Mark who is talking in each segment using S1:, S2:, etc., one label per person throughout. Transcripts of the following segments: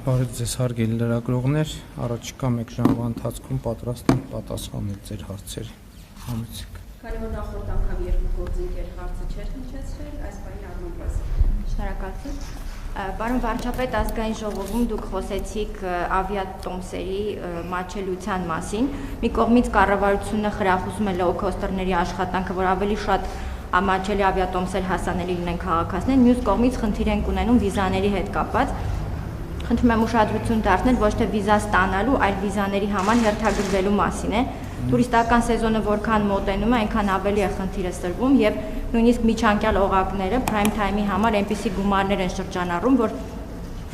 S1: Բարև ձեզ հարգելի լրագրողներ, առաջիկա մեկ ժամվա ընթացքում պատրաստ եմ պատասխանել ձեր հարցերի։ Համեցեք։
S2: Քանի որ նախորդ անգամ երկու գործընկեր հարցը չէր հնչեցրել, այս բանի առնվազն։
S3: Շնորհակալություն։ Պարոն վարչապետ, ազգային ժողովում դուք խոսեցիք ավիատոմսերի մատչելիության մասին։ Մի կողմից կառավարությունը խրախուսում է լոու-քոստերների աշխատանքը, որ ավելի շատ մատչելի ավիատոմսեր հասանելի լինեն քաղաքացիներին, մյուս կողմից խնդիր են ունենում վիզաների հետ կապված։ Խնդրում եմ ուշադրություն դարձնել ոչ թե վիզա ստանալու, այլ վիզաների համար հերթագրվելու մասին է։ Տուրիստական սեզոնը որքան մոտենում է, այնքան ավելի է խնդիրը սրվում եւ նույնիսկ միջանկյալ օղակները prime time-ի համար այնպիսի գումարներ են շրջանառում, որ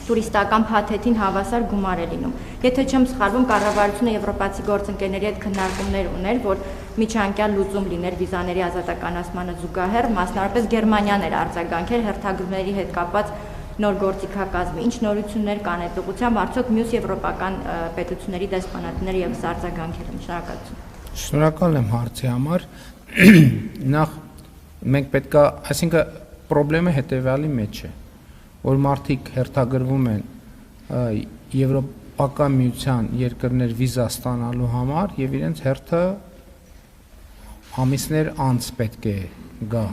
S3: տուրիստական փաթեթին հավասար գումար է լինում։ Եթե չեմ սխալվում, կառավարությունը եվրոպացի գործընկերների հետ քննարկումներ ուներ, որ միջանկյալ լուծում լիներ վիզաների ազատականացմանը զուգահեռ, մասնավորապես Գերմանիան էր արձագանքել հերթագրումների հետ կապված նոր գործիքակազմի, ինչ նորություններ կան այդ ուղղությամբ, արդյոք մյուս եվրոպական պետությունների դեսպանատները եւս արձագանքել են։ Շնորհակալություն։
S1: Շնորհակալ եմ հարցի համար։ Նախ մենք պետքա, այսինքն խնդրեմը հետեւյալի մեջ է, որ մարդիկ հերթագրվում են Եվրոպական միության երկրներ վիզա ստանալու համար եւ իրենց հերթը ամիսներ անց պետք է գա։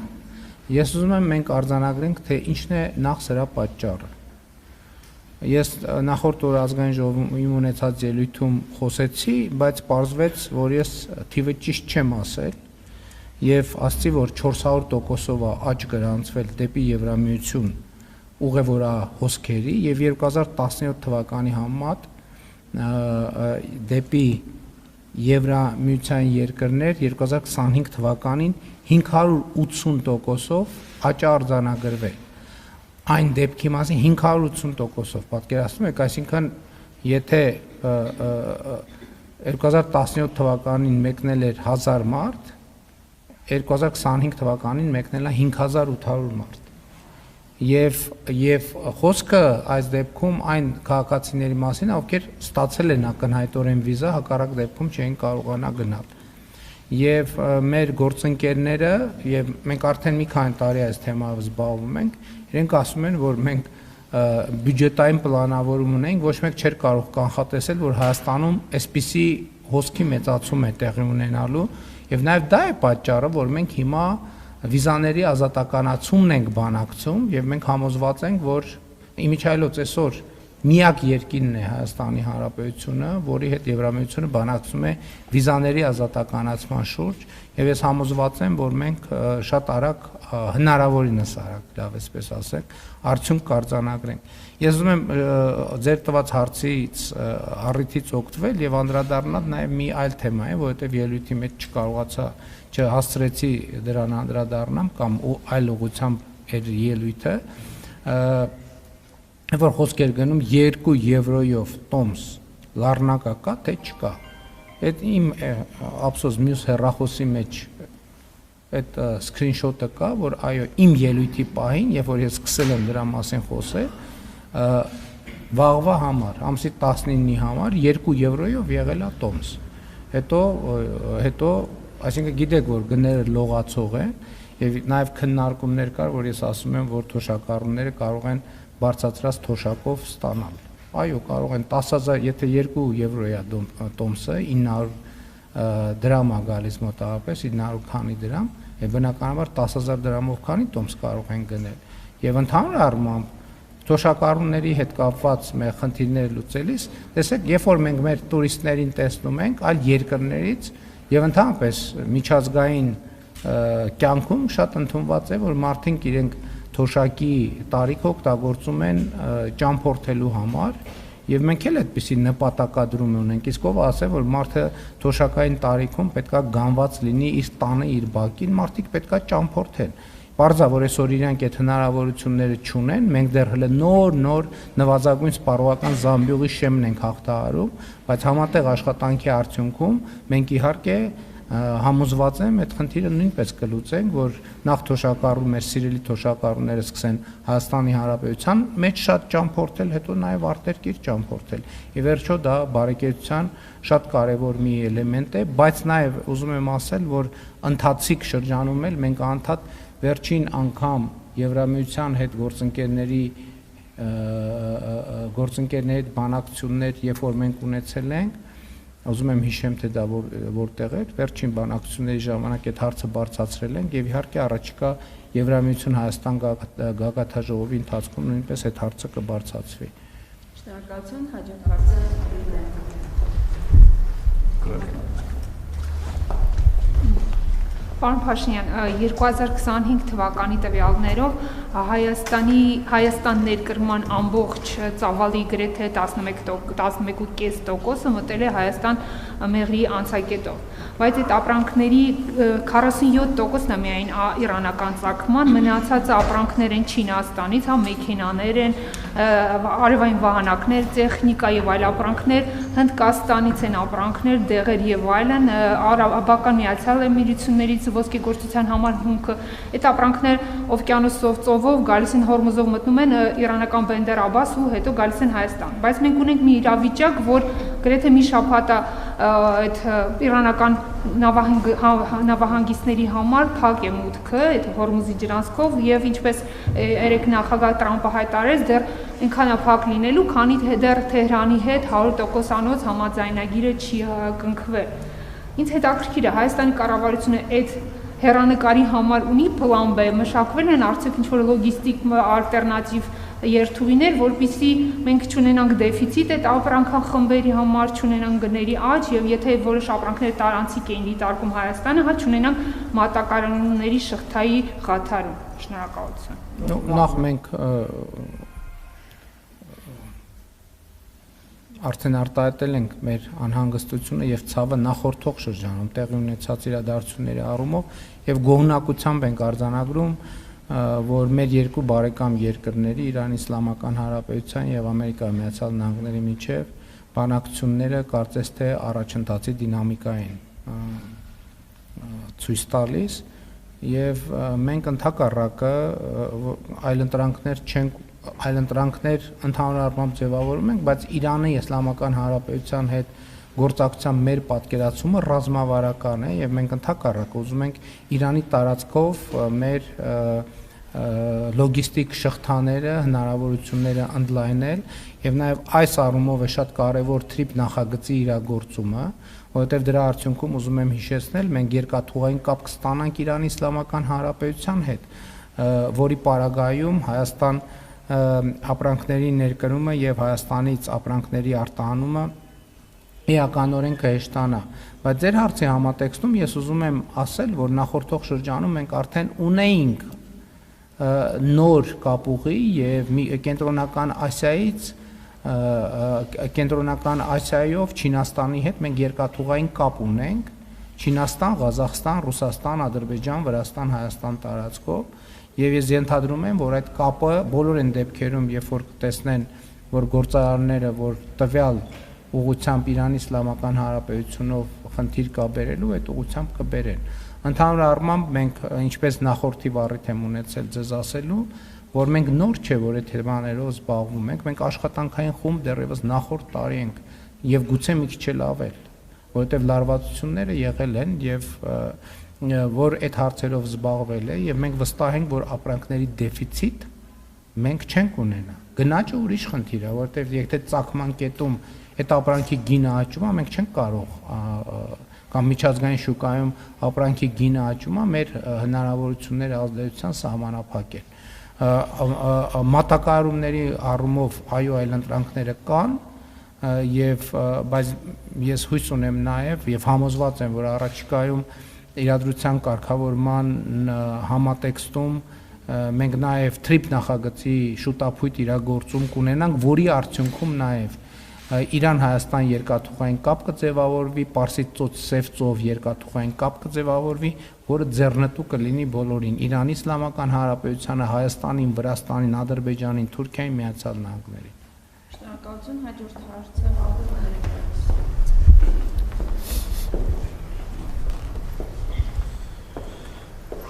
S1: Ես ուզում եմ մենք արձանագրենք, թե ինչն է նախ սրա պատճառը։ Ես նախորդ օր ազգային ժողովում ունեցած ելույթում խոսեցի, բայց պարզվեց, որ ես թիվը ճիշտ չեմ ասել եւ ասացի, որ 400%-ով աճ գրանցվել դեպի Եվրամիություն ուղևորա հոսքերի եւ 2017 թվականի համեմատ դեպի Եվրամիության երկրներ 2025 թվականին 580%-ով աճ արձանագրվել։ Այն դեպքի մասին 580%-ով պատկերացնում եք, այսինքն եթե 2017 թվականին մեկնել էր 1000 մարդ, 2025 թվականին մեկնել է 5800 մարդ։ Եվ խոսքը այս դեպքում այն քաղաքացիների մասին, ովքեր ստացել են ակնհայտորեն վիզա, հակառակ դեպքում չէին կարողանա գնալ։ Եվ մեր գործընկերները, եւ մենք արդեն մի քանի տարի այս թեմայով զբաղվում ենք, իրենք ասում են, որ մենք բյուջետային պլանավորում ունենք, ոչ մեկ չէր կարող կանխատեսել, որ Հայաստանում այսպիսի հոսքի մեծացում է տեղի ունենալու, եւ նաեւ դա է պատճառը, որ մենք հիմա վիզաների ազատականացումն ենք բանակցում եւ մենք համոզված ենք, որ իմիջիայլոց այսօր միակ երկիրն է Հայաստանի Հանրապետությունը, որի հետ Եվրամիությունը բանակցում է վիզաների ազատականացման շուրջ եւ ես համոզված եմ, որ մենք շատ արագ, հնարավորինս արագ, լավ էսպես ասենք, արդյունք կարձանագրենք։ Ես ուզում եմ ձեր տված հարցից առիթից օգտվել եւ անդրադառնալ նաեւ մի այլ թեմայի, որովհետեւ ելույթի մեջ չկարողացա չհասցրեցի դրան անդրադառնամ կամ այլ ուղղությամբ էր ելույթը, որ խոսք էր գնում 2 եվրոյով տոմս լառնակա կա թե չկա։ Այդ իմ ափսոս մյուս հեռախոսի մեջ այդ սկրինշոթը կա, որ այո իմ ելույթի պահին, երբ որ ես սկսել եմ դրա մասին խոսել, վաղվա համար, ամսի 19-ի համար 2 եվրոյով եղել է տոմս։ Հետո այսինքն գիտեք, որ գները լողացող են եւ նաեւ քննարկումներ կար, որ ես ասում եմ, որ թոշակառուները կարող են բարձրացրած թոշակով ստանալ։ Այո, կարող են 10000, եթե 2 եվրո է տոմսը 900 դրամ է գալիս մոտավորապես 900 քանի դրամ, եւ բնականաբար 10000 դրամով քանի տոմս կարող են գնել։ Եվ ընդհանուր առմամբ թոշակառուների հետ կապված մեր խնդիրները լուծելիս, տեսեք, երբ որ մենք մեր տուրիստներին տեսնում ենք այլ երկրներից եւ ընդհանրապես միջազգային կյանքում շատ ընդունված է, որ մարդիկ իրենք թոշակի տարիք օգտագործում են ճամփորդելու համար եւ մենք էլ այդպիսի նպատակադրում ունենք, իսկ ով ասե, որ մարդը թոշակային տարիքում պետքա գանված լինի իր տանը, իր բակին, մարդիկ պետքա ճամփորդեն։ Պարզա, որ այսօր իրանք այդ հնարավորությունները չունեն, մենք դեռ հələ նոր նվազագույն սպառողական զամբյուղի շեմն ենք հաղթահարում, բայց համատեղ աշխատանքի արդյունքում մենք իհարկե համոզված եմ այդ խնդիրը նույնպես կլուծենք, որ նախ թոշակառու մեր սիրելի թոշակառուները սկսեն Հայաստանի Հանրապետության մեջ շատ ճամփորդել, հետո նաև արտերկիր ճամփորդել։ Ի վերջո դա բարեկեցության շատ կարևոր մի էլեմենտ է, բայց նաև ուզում եմ ասել, որ ընթացիկ շրջանում էլ մենք անդադ վերջին անգամ Եվրամիության հետ գործընկերների գործընկերների հետ բանակցություններ, երբ որ մենք ունեցել ենք, ուզում եմ հիշեմ, թե դա որտեղ էր, վերջին բանակցությունների ժամանակ այդ հարցը բարձրացրել ենք եւ իհարկե առաջիկա Եվրամիություն Հայաստան գագաթաժողովի ընթացքում նույնպես այդ հարցը կբարձրացվի։
S2: Շնորհակալություն, հաջորդ հարցը
S4: Պարոն Փաշինյան, 2025 թվականի տվյալներով Հայաստան ներկրման ամբողջ ծավալի գրեթե 11.5%-ը մտել է Հայաստան մեղրի անցակետով, բայց այդ ապրանքների 47%-ն է միայն իրանական ծագման, մնացածը ապրանքներ են Չինաստանից, հա մեքենաներ են, արևային վահանակներ, տեխնիկա եւ այլ ապրանքներ, Հնդկաստանից են ապրանքներ, դեղեր եւ այլն, Արաբական Միացյալ Էմիրություններից ոսկեգործության համար հումքը, այդ ապրանքներ օվկիանոսով, ծովով գալիս են Հորմուզով մտնում են իրանական Բենդեր Աբաս ու հետո գալիս են Հայաստան, բայց մենք ունենք մի իրավիճակ, որ գրեթե մի շաբաթ այդ իրանական նավահանգիստների համար փակ է մուտքը այդ Հորմուզի ջրանցքով եւ ինչպես երեք նախագահ Տրամպը հայտարարեց, դեռ այնքան է փակ լինելու, քանի դեռ Թեհրանի հետ 100%-անոց համաձայնագիրը չի կնքվել։ Ինձ հետաքրքիր է Հայաստանի կառավարությունը այդ հեռանկարի համար ունի պլան B, մշակվել են արդյոք ինչ-որ լոգիստիկ ալտերնատիվ երթուղիներ, որպեսզի մենք չունենանք դեֆիցիտ այդ ապրանքախմբերի համար, չունենանք գների աճ եւ եթե որոշ ապրանքներ տարանցիկ էին դիտարկում Հայաստանը, հա չունենանք մատակարանների շղթայի խաթարում։ Շնորհակալություն։
S1: Նախ մենք արդեն արտահայտել ենք մեր անհանգստությունը եւ ցավը նախորդող շրջանում տեղի ունեցած իրադարձությունների առումով եւ գոհունակությամբ ենք արձանագրում, որ մեր երկու բարեկամ երկրների Իրանի Իսլամական Հանրապետության եւ Ամերիկայի Միացյալ Նահանգների միջև բանակցությունները կարծես թե առաջընթացի դինամիկա են ցույց տալիս եւ մենք ընդհակառակը այլընտրանքներ ընդհանուր առմամբ ձևավորում ենք, բայց Իրանի Իսլամական Հանրապետության հետ գործակցության մեր պատկերացումը ռազմավարական է եւ մենք ընդհակառակը ուզում ենք Իրանի տարածքով մեր լոգիստիկ շղթաները, հնարավորությունները ընդլայնել եւ նաեւ այս առումով է շատ կարեւոր TRIP նախագծի իրագործումը, որովհետեւ դրա արդյունքում ուզում եմ հիշեցնել, մենք երկաթուղային կապ կստանանք Իրանի Իսլամական Հանրապետության հետ, որի պարագայում Հայաստան ապրանքների ներկրումը եւ Հայաստանից ապրանքների արտահանումը էականորեն կհեշտանա, բայց ձեր հարցի համատեքստում ես ուզում եմ ասել, որ նախորդող շրջանում մենք արդեն ունեինք նոր կապուղի եւ կենտրոնական Ասիայով Չինաստանի հետ մենք երկաթուղային կապ ունենք, Չինաստան, Ղազախստան, Ռուսաստան, Ադրբեջան, Վրաստան, Հայաստան տարածքով եւ ես ենթադրում եմ, որ այդ կապը բոլոր այն դեպքերում, երբ որ կտեսնեն, որ գործարարները, որ տվյալ ուղղությամբ Իրանի Իսլամական Հանրապետությունով խնդիր կա բերելու, այդ ուղղությամբ կբերեն։ Ընդհանուր առմամբ մենք ինչպես նախորդի առիթ եմ ունեցել ձեզ ասելու, որ մենք նոր չէ, որ այդ թեմաներով զբաղվում ենք, մենք աշխատանքային խումբ դեռևս նախորդ տարի ենք եւ գուցե մի քիչ էլ ավել, որովհետեւ լարվածությունները եղել են եւ որ այդ հարցերով զբաղվել է եւ մենք վստահ ենք, որ ապրանքների դեֆիցիտ մենք չենք ունենա։ Գնաճը ուրիշ խնդիր է, որովհետեւ եթե ծագման կետում այդ ապրանքի գինը աճում է, մենք չենք կարող կամ միջազգային շուկայում ապրանքի գինը աճում է, մեր հնարավորությունները ազդեցության սահմանափակել։ Մատակարարումների առումով այո, այլընտրանքները կան եւ բայց ես հույս ունեմ նաեւ եւ համոզված եմ, որ առաջիկայում իրադրության կարգավորման համատեքստում մենք նաեւ TRIP նախագծի շուտապույտ իրագործում կունենանք, որի արդյունքում նաեւ Իրան-Հայաստան երկաթուղային կապ կձևավորվի, Պարսից ծոց-Սև ծով երկաթուղային կապ կձևավորվի, որը ձեռնտու կլինի բոլորին՝ Իրանի Իսլամական Հանրապետությանը, Հայաստանին, Վրաստանին, Ադրբեջանին, Թուրքիային, Միացյալ Նահանգներին։
S2: Շնորհակալություն, հաջորդ հարցը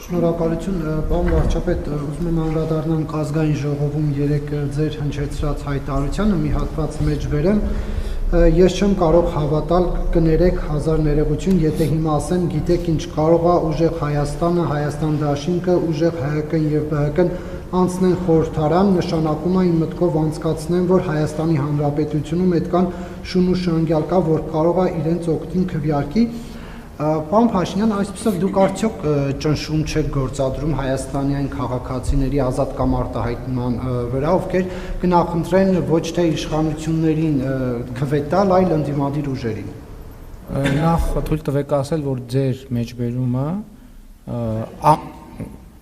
S5: Շնորհակալություն, պարոն վարչապետ, ուզում եմ անդրադառնալ ազգային ժողովում երեք ձեր հնչեցրած հայտարարությանը մի հատված մեջ բերեմ։ Ես չեմ կարող հավատալ, կներեք հազար ներողություն, եթե հիմա ասեմ, գիտեք ինչ կարող է ուժեղ Հայաստանը, Հայաստան դաշինքը, ուժեղ ՀՀԿ-ն եւ ԲՀԿ-ն անցնեն խորհրդարան, նշանակում է իմ մտքով անցկացնեն, որ Հայաստանի Հանրապետությունում այդքան շուն ու շնորհյալ կա, որ կարող է իրենց օգտին քվեարկի։ Պարոն Փաշինյան, այսպեսով դուք արդյոք ճնշում չեք գործադրում հայաստանյան քաղաքացիների ազատ կամ արտահայտման վրա, ովքեր կնախընտրեն ոչ թե իշխանություններին քվե տալ, այլ ընդդիմադիր ուժերին։
S1: Նախ թույլ տվեք ասել, որ ձեր մեջբերումը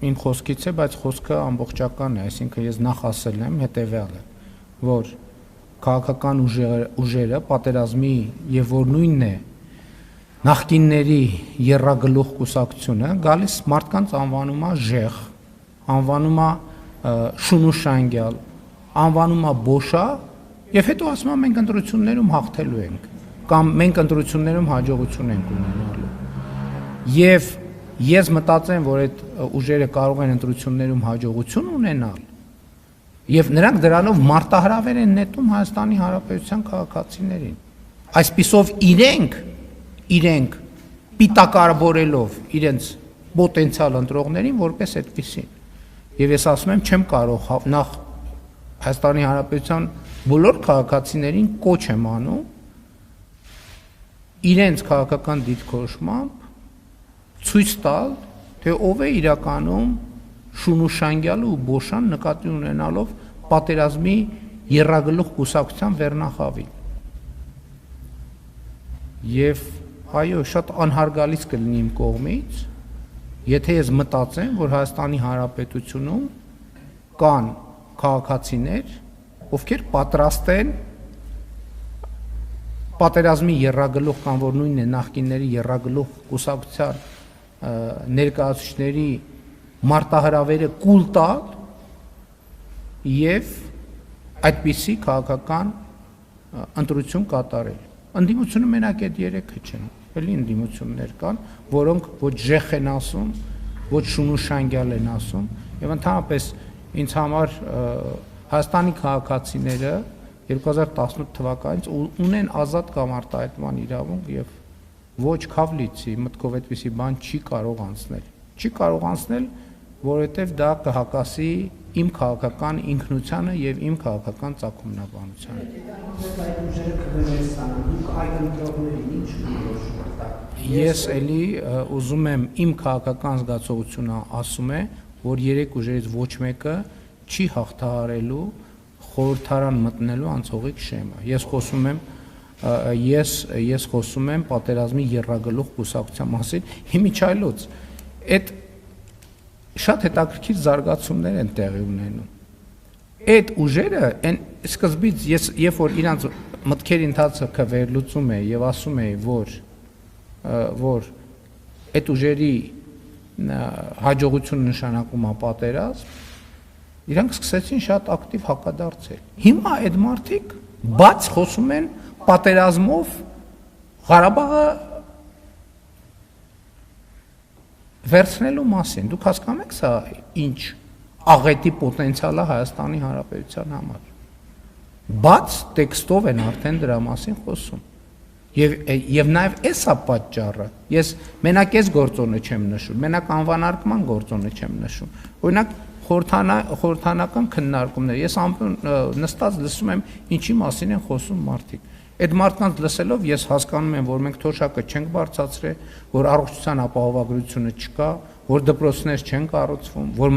S1: իմ խոսքից է, բայց խոսքը ամբողջական է, այսինքն ես նախ ասել եմ հետևյալը, որ քաղաքական ուժերը պատերազմի եւ որ նույնն է նախկինների եռագլուխ կուսակցությունը գալիս մարդկանց անվանում է ժեղ, անվանում է շունուշանգյալ, անվանում է բոշա եւ հետո ասում է մենք ընտրություններում հաղթելու ենք կամ մենք ընտրություններում հաջողություն ենք ունենալու։ Եվ ես մտածեմ, որ այդ ուժերը կարող են ընտրություններում հաջողություն ունենալ եւ նրանք դրանով մարտահրավեր են նետում Հայաստանի Հանրապետության քաղաքացիներին։ Այսպիսով իրենք պիտակարբորելով իրենց պոտենցիալ ընտրողներին որպես այդպիսին։ Եվ ես ասում եմ, չեմ կարող նախ Հայաստանի Հանրապետության բոլոր քաղաքացիներին կոչ եմ անում իրենց քաղաքական դիրքորոշմամբ ցույց տալ, թե ով է իրականում շունուշանգյալը ու բոշան նկատի ունենալով պատերազմի եռագլուխ կուսակցության վերնախավին։ Եվ այո, շատ անհարգալից կլինի իմ կողմից, եթե ես մտածեմ, որ Հայաստանի Հանրապետությունում կան քաղաքացիներ, ովքեր պատրաստ են պատերազմի եռագլուխ կամ որ նույնն է նախկինների եռագլուխ կուսակցության ներկայացուցիչների մարտահրավերը կուլ տալ եւ այդպիսի քաղաքական ընտրություն կատարել։ Ընդդիմությունը մենակ այդ երեքը չեն, էլի ընդդիմություններ կան, որոնք ոչ ժեղ են ասում, ոչ շունուշանգյալ են ասում, եւ ընդհանրապես ինձ համար Հայաստանի քաղաքացիները 2018 թվականից ունեն ազատ կամ արտահայտման իրավունք եւ ոչ քավլիցի մտքով այդպիսի բան չի կարող անցնել։ Չի կարող անցնել, որովհետեւ դա կհակասի իմ քաղաքական ինքնությանը եւ իմ քաղաքական ծագումնաբանությանը։ Ես էլի ուզում եմ իմ քաղաքական զգացողությունը ասում է, որ երեք ուժերից ոչ մեկը չի հաղթահարելու խորհրդարան մտնելու անցողիկ շեմը։ Ես խոսում եմ պատերազմի եռագլուխ կուսակցության մասին, հիմիջայլոց այդ շատ հետաքրքիր զարգացումներ են տեղի ունենում։ Այդ ուժերը այն սկզբից երբ որ իրանց մտքերի ընթացքը վերլուծում է եւ ասում է, որ այդ ուժերի հաջողություն նշանակում է պատերազմ, իրանք սկսեցին շատ ակտիվ հակադարձել։ Հիմա այդ մարդիկ բաց խոսում են պատերազմով Ղարաբաղը վերցնելու մասին։ Դուք հասկանում եք սա ինչ աղետի պոտենցիալ է Հայաստանի Հանրապետության համար։ Բաց տեքստով են արդեն դրա մասին խոսում։ Եվ նաև էսա պատճառը։ Ես մենակ այս գործոնը չեմ նշում, մենակ անվանարկման գործոնը չեմ նշում։ Օրինակ խորհրդանական քննարկումներ։ Ես նստած լսում եմ ինչի մասին են խոսում մարդիկ։ Այդ մարդկանց լսելով ես հասկանում եմ, որ մենք թոշակը չենք բարձրացրել, որ առողջության ապահովագրությունը չկա, որ դպրոցներ չեն կառուցվում, որ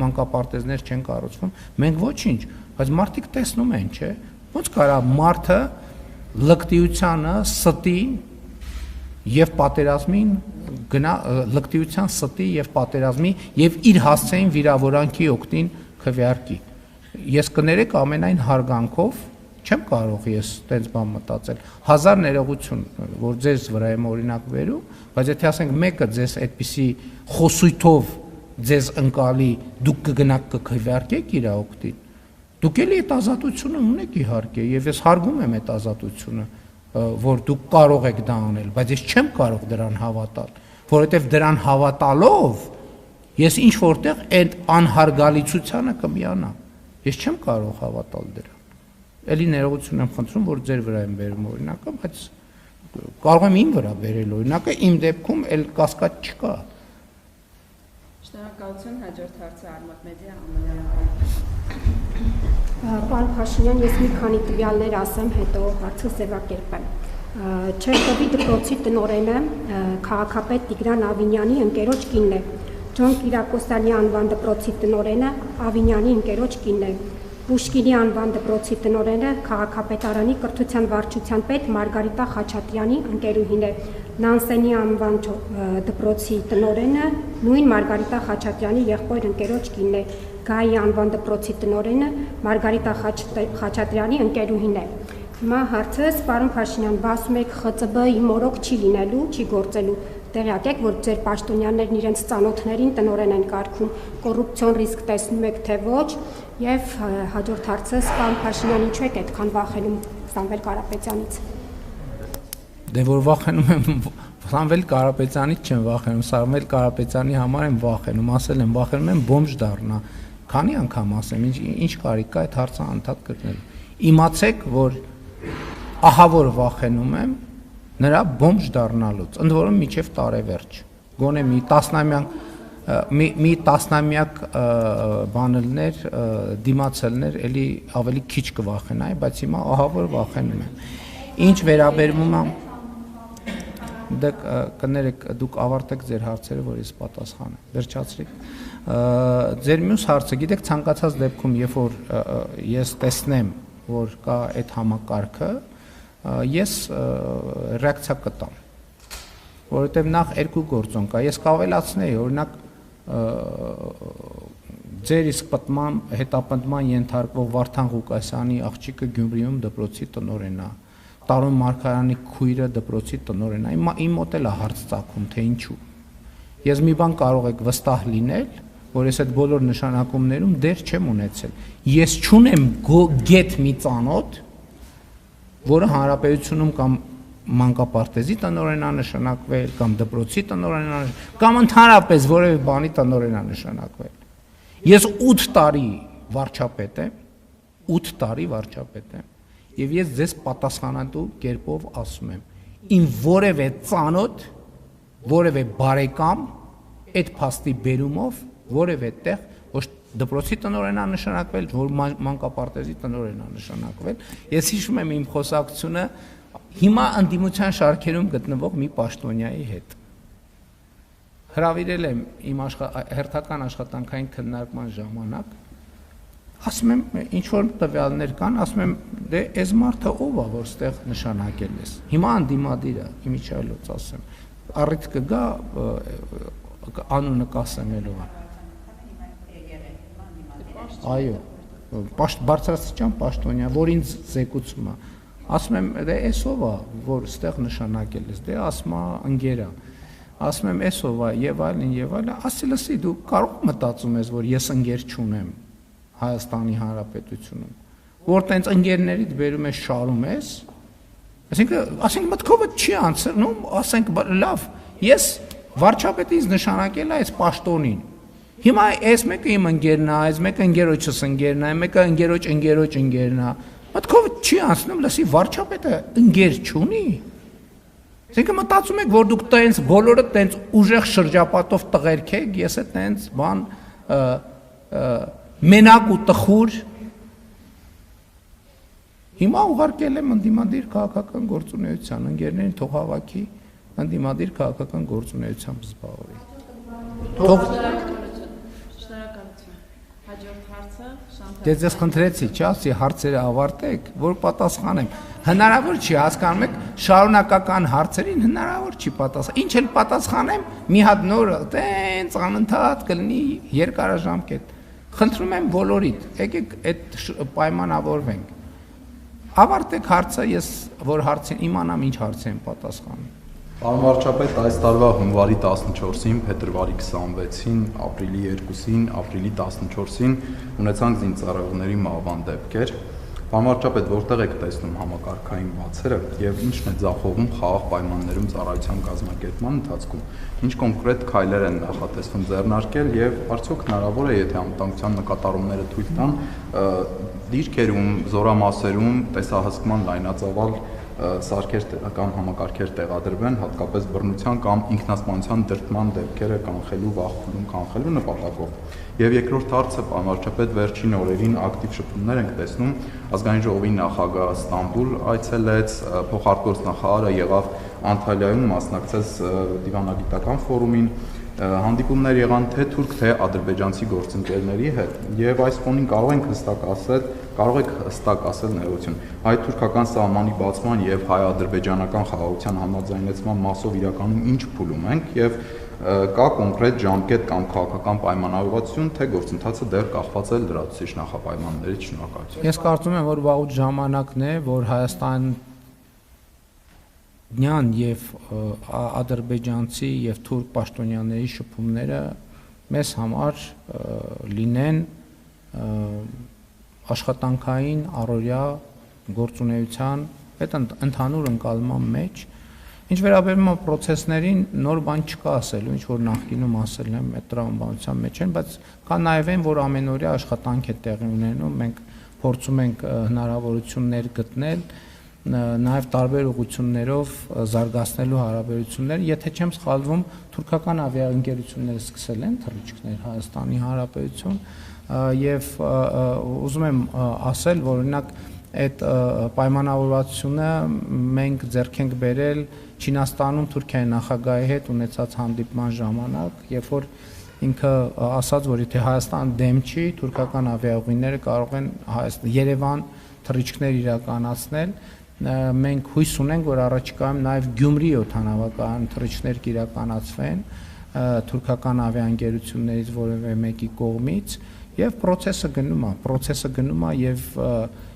S1: մանկապարտեզներ չեն կառուցվում, մենք ոչինչ, բայց մարդիկ տեսնում են, չէ՞։ Ոնց կարա մարդը լկտիությանը, ստին եւ պատերազմին լկտիության ստի եւ պատերազմի եւ իր հասցեին վիրավորանքի օգտին քվեարկի։ Ես կներեք ամենայն հարգանքով չեմ կարող ես տենց բան մտածել։ Հազար ներողություն, որ ձեզ վրա եմ օրինակ վերում, բայց եթե ասենք մեկը ձեզ այդպիսի խոսույթով ձեզ ընկալի, դուք կգնաք կքվեարկեք իր օգտին, դուք էլի այդ ազատությունը ունեք իհարկե, եւ ես հարգում եմ այդ ազատությունը, որ դուք կարող եք դա անել, բայց ես չեմ կարող դրան հավատալ, որովհետեւ դրան հավատալով ես ինչ որտեղ այդ անհարգալիցությանը կմիանամ։ Ես չեմ կարող հավատալ դրան։ Էլի ներողություն եմ խնդրում, որ ձեր վրա եմ բերում օրինակը, բայց կարող եմ իմ վրա բերել օրինակը, իմ դեպքում էլ կասկած չկա։
S2: Շնորհակալություն, հաջորդ հարցը Արմատ մեդիա
S6: Պարոն Փաշինյան, ես մի քանի տվյալներ ասեմ, հետո հարցը ձևակերպեմ։ Չերտովի դպրոցի տնօրենը քաղաքապետ Տիգրան Ավինյանի ընկերոջ կինն է։ Ջոն Կիրակոսյանի անվան դպրոցի տնօրենը Ավինյանի ընկերոջ կինն է։ Պուշկինի անվան դպրոցի տնօրենը քաղաքապետարանի կրթության վարչության պետ Մարգարիտա Խաչատրյանի ընկերուհին է։ Նանսենի անվան դպրոցի տնօրենը նույն Մարգարիտա Խաչատրյանի եղբայր ընկերոջ կինն է։ Գայի անվան դպրոցի տնօրենը Մարգարիտա Խաչատրյանի ընկերուհին է։ Հիմա հարցս, պարոն Փաշինյան, ասում եք ԽԾԲ-ի մորոք չի լինելու, չի գործելու։ Տեղյակ եք, որ ձեր պաշտոնյաներն իրենց ծանոթներին տնօրեն են կարգում, կոռուպցիոն ռիսկ տեսնում եք թե ոչ, եւ հաջորդ հարցս, պարոն Փաշինյան, ինչու եք այդքան վախենում Սամվել Կարապետյանից։
S1: Դե որ վախենում եմ Սամվել Կարապետյանից չեմ վախենում, Սամվել Կարապետյանի համար եմ վախենում, ասել եմ վախենում եմ բոմժ դառնա։ Քանի անգամ ասեմ, ինչ կարիք կա այդ հարցը անդադ գտնել։ Իմացեք, որ ահա որ վախենում եմ նրա բոմժ դառնալուց, ընդ որում մինչև տարեվերջ։ Գոնե մի տասնամյակ բանելներ, դիմացելներ էլի ավելի քիչ կվախենայի, բայց հիմա ահա որ վախենում եմ։ Ինչ վերաբերվում է դուք կներեք, դուք ավարտեք ձեր հարցերը, որ ես պատասխանեմ։ Վերջացրեք։ Ձեր մյուս հարցը, գիտեք, ցանկացած դեպքում, երբ որ ես տեսնեմ, որ կա այդ համակարգը, ես ռեակցիա կտամ, որովհետև նախ երկու գործոն կա, ես կավելացնեի, օրինակ ձեր իսկ հետապնդման ենթարկվող Վարդան Ղուկասյանի աղջիկը Գյումրիում դպրոցի տնօրենն է, Տարոն Մարգարյանի քույրը դպրոցի տնօրենն է, իմ մոտ էլ է հարց ծագում, թե ինչու։ Ես մի բան կարող եք վստահ լինել, որ ես այդ բոլոր նշանակումներում դեր չեմ ունեցել։ Ես չունեմ գետ մի ծանոթ, որը հանրապետությունում կամ մանկապարտեզի տնօրենն է նշանակվել, կամ դպրոցի տնօրենն է, կամ ընդհանրապես որևէ բանի տնօրենն է նշանակվել։ Ես 8 տարի վարչապետ եմ, 8 տարի վարչապետ եմ, եւ ես ձեզ պատասխանատու կերպով ասում եմ, իմ որևէ ծանոթ, որևէ բարեկամ այդ փաստի բերումով որևէ տեղ ոչ դպրոցի տնօրենն է նշանակվել, որ մանկապարտեզի տնօրենն է նշանակվել։ Ես հիշում եմ իմ խոսակցությունը հիմա ընդդիմության շարքերում գտնվող մի պաշտոնյայի հետ։ Հրավիրել եմ իմ հերթական աշխատանքային քննարկման ժամանակ, ասում եմ, ինչ որ տվյալներ կան, ասում եմ, դե այս մարդը ով է, որ ստեղ նշանակել ես։ Հիմա ընդդիմադիր է, իմիջիայլոց ասեմ, առիթ կգա անունը կասեմելու է։ Այո, բարձրաստիճան պաշտոնյա, որ ինձ զեկուցում է։ Ասում եմ, դե էս ով է, որ ստեղ նշանակել ես, դե ասում է ընկեր է։ Ասում եմ, էս ով է, եւ այլն, ասի լսի, դու կարող մտածում ես, որ ես ընկեր չունեմ Հայաստանի Հանրապետությունում, որ տենց ընկերներիդ բերում ես շարում ես, ասենք մտքովդ չի անցնում, ասենք լավ, ես վարչապետից նշանակել է այս պաշտոնին։ Հիմա այս մեկը իմ ընկերն է, այս մեկը ընկերոջս ընկերն է, մեկը ընկերոջ ընկերն է։ Մտքովդ չի անցնում, լսի վարչապետը ընկեր չունի։ Ասենք մտածում եք, որ դուք տենց բոլորը տենց ուժեղ շրջապատով տղերք եք, ես է տենց բան մենակ ու տխուր։ Հիմա ուղարկել եմ ընդդիմադիր քաղաքական գործունեության, ընկերներին թող հավաքի, ընդդիմադիր քաղաքական գործունեությամբ զբաղվի։
S2: Հաջորդ հարցը
S1: Դե ձեզ խնդրեցի, չասի հարցերը ավարտեք, որ պատասխանեմ։ Հնարավոր չի, հասկանում եք, շարունակական հարցերին հնարավոր չի պատասխանել։ Ինչ էլ պատասխանեմ, մի հատ նորը, տենց անընդհատ կլինի երկարաժամկետ։ Խնդրում եմ բոլորիդ, եկեք այդ պայմանավորվենք։ Ավարտեք հարցը, ես որ հարցին իմանամ ինչ հարցի եմ պատասխանում։
S7: Պարոն վարչապետ, այս տարվա հունվարի 14-ին, փետրվարի 26-ին, ապրիլի 2-ին, ապրիլի 14-ին ունեցանք զինծառայողների մահվան դեպքեր։ Պարոն վարչապետ, որտեղ եք տեսնում համակարգային բացերը եւ ինչն է ձախողում խաղաղ պայմաններում ծառայության կազմակերպման ընթացքում։ Ինչ կոնկրետ քայլեր են նախատեսվում ձեռնարկել եւ արդյոք հնարավոր է, եթե անվտանգության նկատառումները թույլ տան, դիրքերում, զորամասերում տեսահսկման լայնածավալ սարքեր կամ համակարգեր տեղադրվեն հատկապես բռնության կամ ինքնասպանության դրդման դեպքերը կանխելու, վախվելու կանխելու նպատակով։ Եվ երկրորդ հարցը պարոն վերջին օրերին ակտիվ շփումներ ենք տեսնում ազգային ժողովի նախագահ Ստամբուլ այցելեց, փոխարտգործ նախարարը եղավ Անտալիայում, մասնակցեց դիվանագիտական ֆորումին, հանդիպումներ եղան թե թուրք, թե ադրբեջանցի գործընկերների հետ, եւ այս ֆոնին կարող եք հստակ ասել ներողություն, հայ-թուրքական սահմանի բացման եւ հայ-ադրբեջանական խաղաղության համաձայնեցման մասով իրականում ինչ փուլում ենք եւ կա կոնկրետ ժամկետ կամ քաղաքական պայմանավորվածություն, թե գործընթացը դեռ կախված է լրացուցիչ նախապայմաններից։ Շնորհակալություն։
S1: Ես կարծում եմ, որ վաղուց ժամանակն է, որ Հայաստանյան եւ ադրբեջանցի եւ թուրք պաշտոնյաների շփումները մեզ համար լինեն աշխատանքային առօրյա գործունեության այդ ընդհանուր ընկալման մեջ։ Ինչ վերաբերում է process-ներին, նոր բան չկա ասելու, ինչ որ նախկինում ասել եմ, այդ տրամաբանության մեջ են, բայց կա նաև այն, որ ամենօրյա աշխատանք է տեղի ունենում, մենք փորձում ենք հնարավորություններ գտնել, նաև տարբեր ուղղություններով զարգացնելու հարաբերություններ, եթե չեմ սխալվում, թուրքական ավիաընկերությունները սկսել են թռիչքներ Հայաստանի Հանրապետություն, եւ ուզում եմ ասել, որ օրինակ այդ պայմանավորվածությունը մենք ձեռք ենք բերել Չինաստանում Թուրքիայի նախագահի հետ ունեցած հանդիպման ժամանակ, երբ որ ինքը ասաց, որ եթե Հայաստանը դեմ չի, թուրքական ավիաուղիները կարող են Երևան թռիչքներ իրականացնել, մենք հույս ունենք, որ առաջիկայում նաև Գյումրի օդանավակայան թռիչքներ կիրականացվեն թուրքական ավիաընկերություններից որևէ մեկի կողմից, եւ process-ը գնում է եւ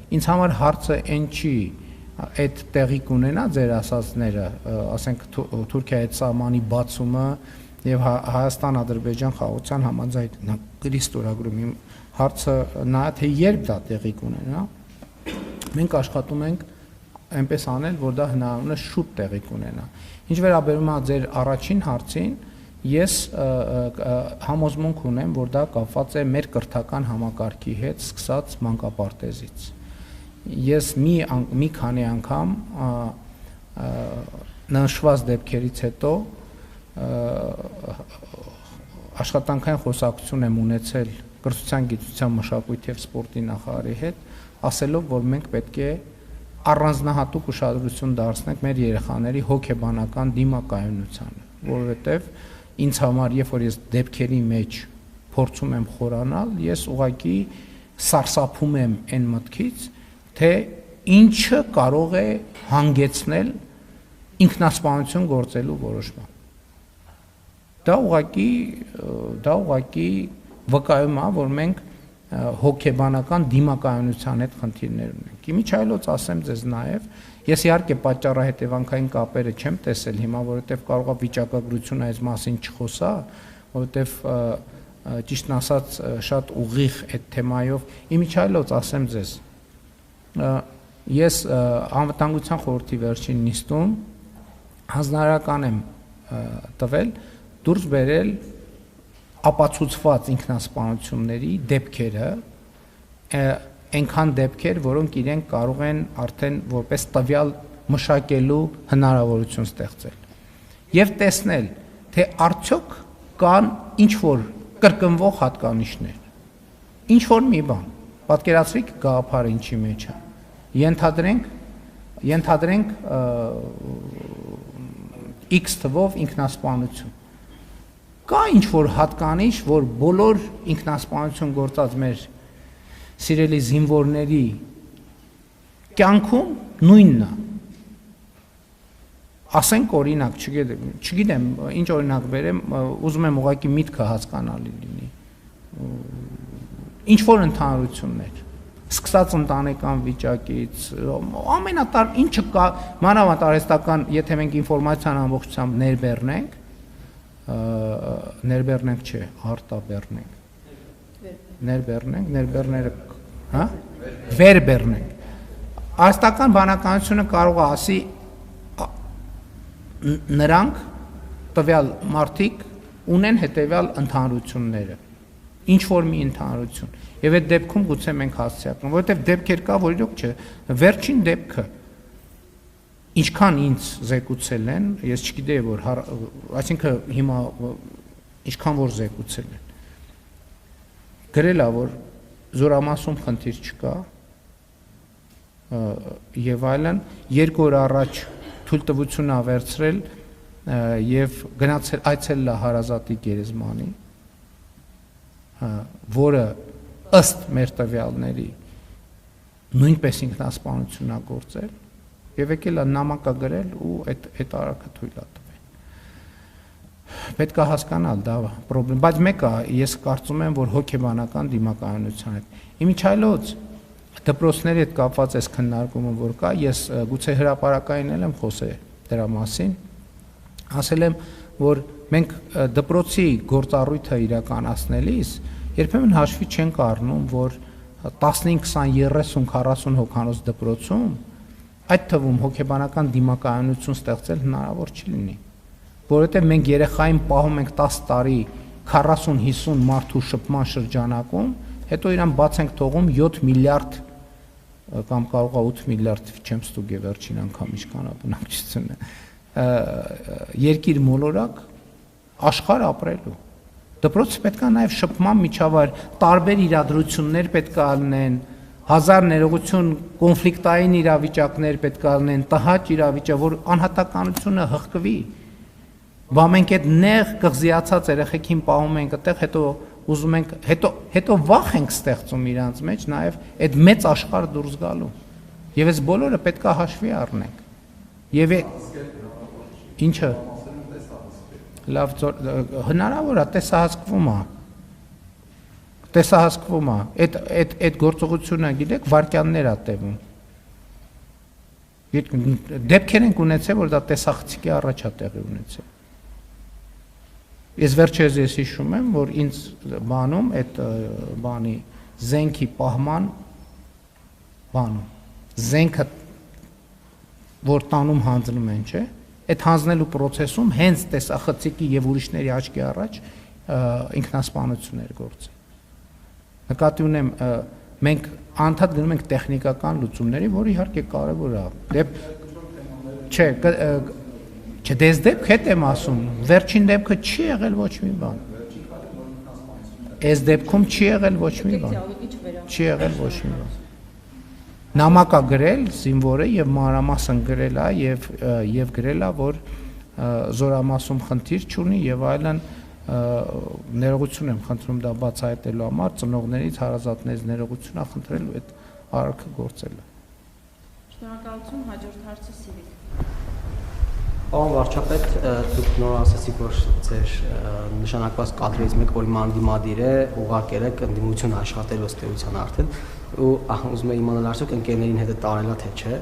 S1: ինձ համար հարցը այն չի այդ տեղի կունենա ձեր ասածները, ասենք Թուրքիայի հետ սահմանի բացումը եւ Հայաստան-Ադրբեջան խաղաղության համաձայնագրի ստորագրումի հարցը նա թե երբ դա տեղի կունենա, մենք աշխատում ենք այնպես անել, որ դա հնարավորինս շուտ տեղի կունենա։ Ինչ վերաբերում է ձեր առաջին հարցին, ես համոզմունք ունեմ, որ դա կապված է մեր կրթական համակարգի հետ սկսած մանկապարտեզից։ Ես մի քանի անգամ նշված դեպքերից հետո աշխատանքային խոսակցություն եմ ունեցել կրթության, գիտության, մշակույթի եւ սպորտի նախարարի հետ, ասելով, որ մենք պետք է առանձնահատուկ ուշադրություն դարձնենք մեր երեխաների հոգեբանական դիմակայունությանը, որովհետեւ ինձ համար, երբ որ ես դեպքերի մեջ փորձում եմ խորանալ, ես ուղղակի սարսափում եմ այն մտքից, թե ինչը կարող է հանգեցնել ինքնասպանություն գործելու որոշման։ Դա ուղղակի վկայում է, որ մենք հոգեբանական դիմակայունության հետ խնդիրներ ունենք։ Իմիջայլոց ասեմ ձեզ նաև, ես իհարկե պատճառահետևանքային կապերը չեմ տեսել հիմա, որովհետև կարող է վիճակագրությունը այս մասին չխոսա, որովհետև ճիշտն ասած շատ ուղիղ այդ թեմայով, իմիջայլոց ասեմ ձեզ, ես անվտանգության խորհրդի վերջին նիստում հանձնարարական եմ տվել դուրս բերել ապացուցված ինքնասպանությունների դեպքերը, այնքան դեպքեր, որոնք իրենք կարող են արդեն որպես տվյալ մշակելու հնարավորություն ստեղծել եւ տեսնել, թե արդյոք կան ինչ որ կրկնվող հատկանիշներ, ինչ որ մի բան, պատկերացրեք գաղափարը ինչի մեջ է, ենթադրենք X թվով ինքնասպանություն, կա ինչ որ հատկանիշ, որ բոլոր ինքնասպանություն գործած մեր սիրելի զինվորների կյանքում նույնն է։ Ասենք օրինակ, չգիտեմ, ինչ օրինակ բերեմ, ուզում եմ ուղղակի միտքը հասկանալի լինի։ Ինչ որ ընդհանրություններ, սկսած ընտանեկան վիճակից, ամենատար ինչը կա, մանավանդ արհեստական, եթե մենք ինֆորմացիան ամբողջությամբ ներբեռնենք չէ, արտաբեռնենք։ Ներբեռները, հա? Վերբեռնենք։ Արհեստական բանականությունը կարող է ասի նրանք տվյալ մարդիկ ունեն հետևյալ ընդհանրությունները, ինչ որ մի ընդհանրություն, եւ այդ դեպքում գուցե մենք հասցեական, որովհետեւ դեպքեր կա, որ իրոք չէ, վերջին դեպքը ինչքան ինձ զեկուցել են, ես չգիտեի որ այսինքն հիմա ինչքան որ զեկուցել են։ Գրել է որ զորամասում խնդիր չկա եւ այլն, 2 օր առաջ թույլտվություն ա վերցրել եւ գնացել այցելել հարազատի գերեզմանի, որը ըստ մեր տվյալների նույնպես ինքնասպանություն ա գործել եւ եկել ա նամակ ա գրել ու այդ արարքը թույլ ա տվել։ Պետք է հասկանալ դա պրոբլեմ, բայց մեկը ես կարծում եմ որ հոգեբանական դիմակայունության հետ իմիջայլոց դպրոցների հետ կապված այս քննարկումը որ կա, ես գուցե հրապարակային եմ խոսել դրա մասին, ասել եմ որ մենք դպրոցի գործառույթը իրականացնելիս երբեմն հաշվի չենք առնում որ 15, 20, 30, 40 հոգանոց դպրոցում այդ թվում հոգեբանական դիմակայունություն ստեղծել հնարավոր չի լինի, որովհետև մենք երեխային պահում ենք 10 տարի 40-50 մարդու շփման շրջանակում, հետո իրան բաց ենք թողում 7 միլիարդ կամ կարող է 8 միլիարդ չեմ ստուգել վերջին անգամ ինչքան է բնակչությունը երկիր մոլորակ աշխարհ ապրելու դպրոցը պետք է նաև շփման միջավայր տարբեր իրադրություններ պետք է լինեն հազար ներողություն կոնֆլիկտային իրավիճակներ պետք է լինեն տհաճ իրավիճակ որ անհատականությունը հղկվի բա մենք այդ նեղ կղզիացած երեխեքին պահում ենք այդտեղ հետո ուզում ենք հետո վախ ենք ստեղծում իրանց մեջ նաև այդ մեծ աշխարհը դուրս գալու եւ այս բոլորը պետք է հաշվի առնենք եւ ինչը լավ հնարավոր է տեսահասկվում է այդ գործողությունը գիտեք վարքյաններ է տևում դեպքեր ենք ունեցել որ դա տեսախցիկի առաջ է տեղի ունեցել ես վերջերս ես հիշում եմ որ ինձ բանում այդ բանի զենքի պահման բանում զենքը որ տանում հանձնում են չէ այդ հանձնելու process-ում հենց տեսախցիկի եւ ուրիշների աչքի առաջ ինքնասպանություն էր գործել նկատի ունեմ մենք անդադ գնում ենք տեխնիկական լուծումների որ իհարկե կարեւոր է չէ Չդես դեպք հետ եմ ասում, վերջին դեպքը չի եղել ոչ մի բան։ Այս դեպքում չի եղել ոչ մի բան։ Չի եղել ոչ մի բան։ Նամակ է գրել զինվորը եւ մանրամասն գրել է եւ գրել է որ զորամասում խնդիր չունի եւ այլն ներողություն եմ խնդրում դա բացահայտելու համար ծնողներից հարազատներից ներողություն ա խնդրելու այդ արարքը գործելը։
S2: Շնորհակալություն, հաջորդ հարցը Սիրիկ։
S8: Պարոն վարչապետ, դուք նոր ասացիք, որ ձեր նշանակված կադրերից մեկը, որ իմ անդիմադիր է, ուղարկել եք ընդդիմություն աշխատելու ըստ էության արդեն, ու ուզում եմ իմանալ արդյոք ընկերներին հետ տարելա թե չէ։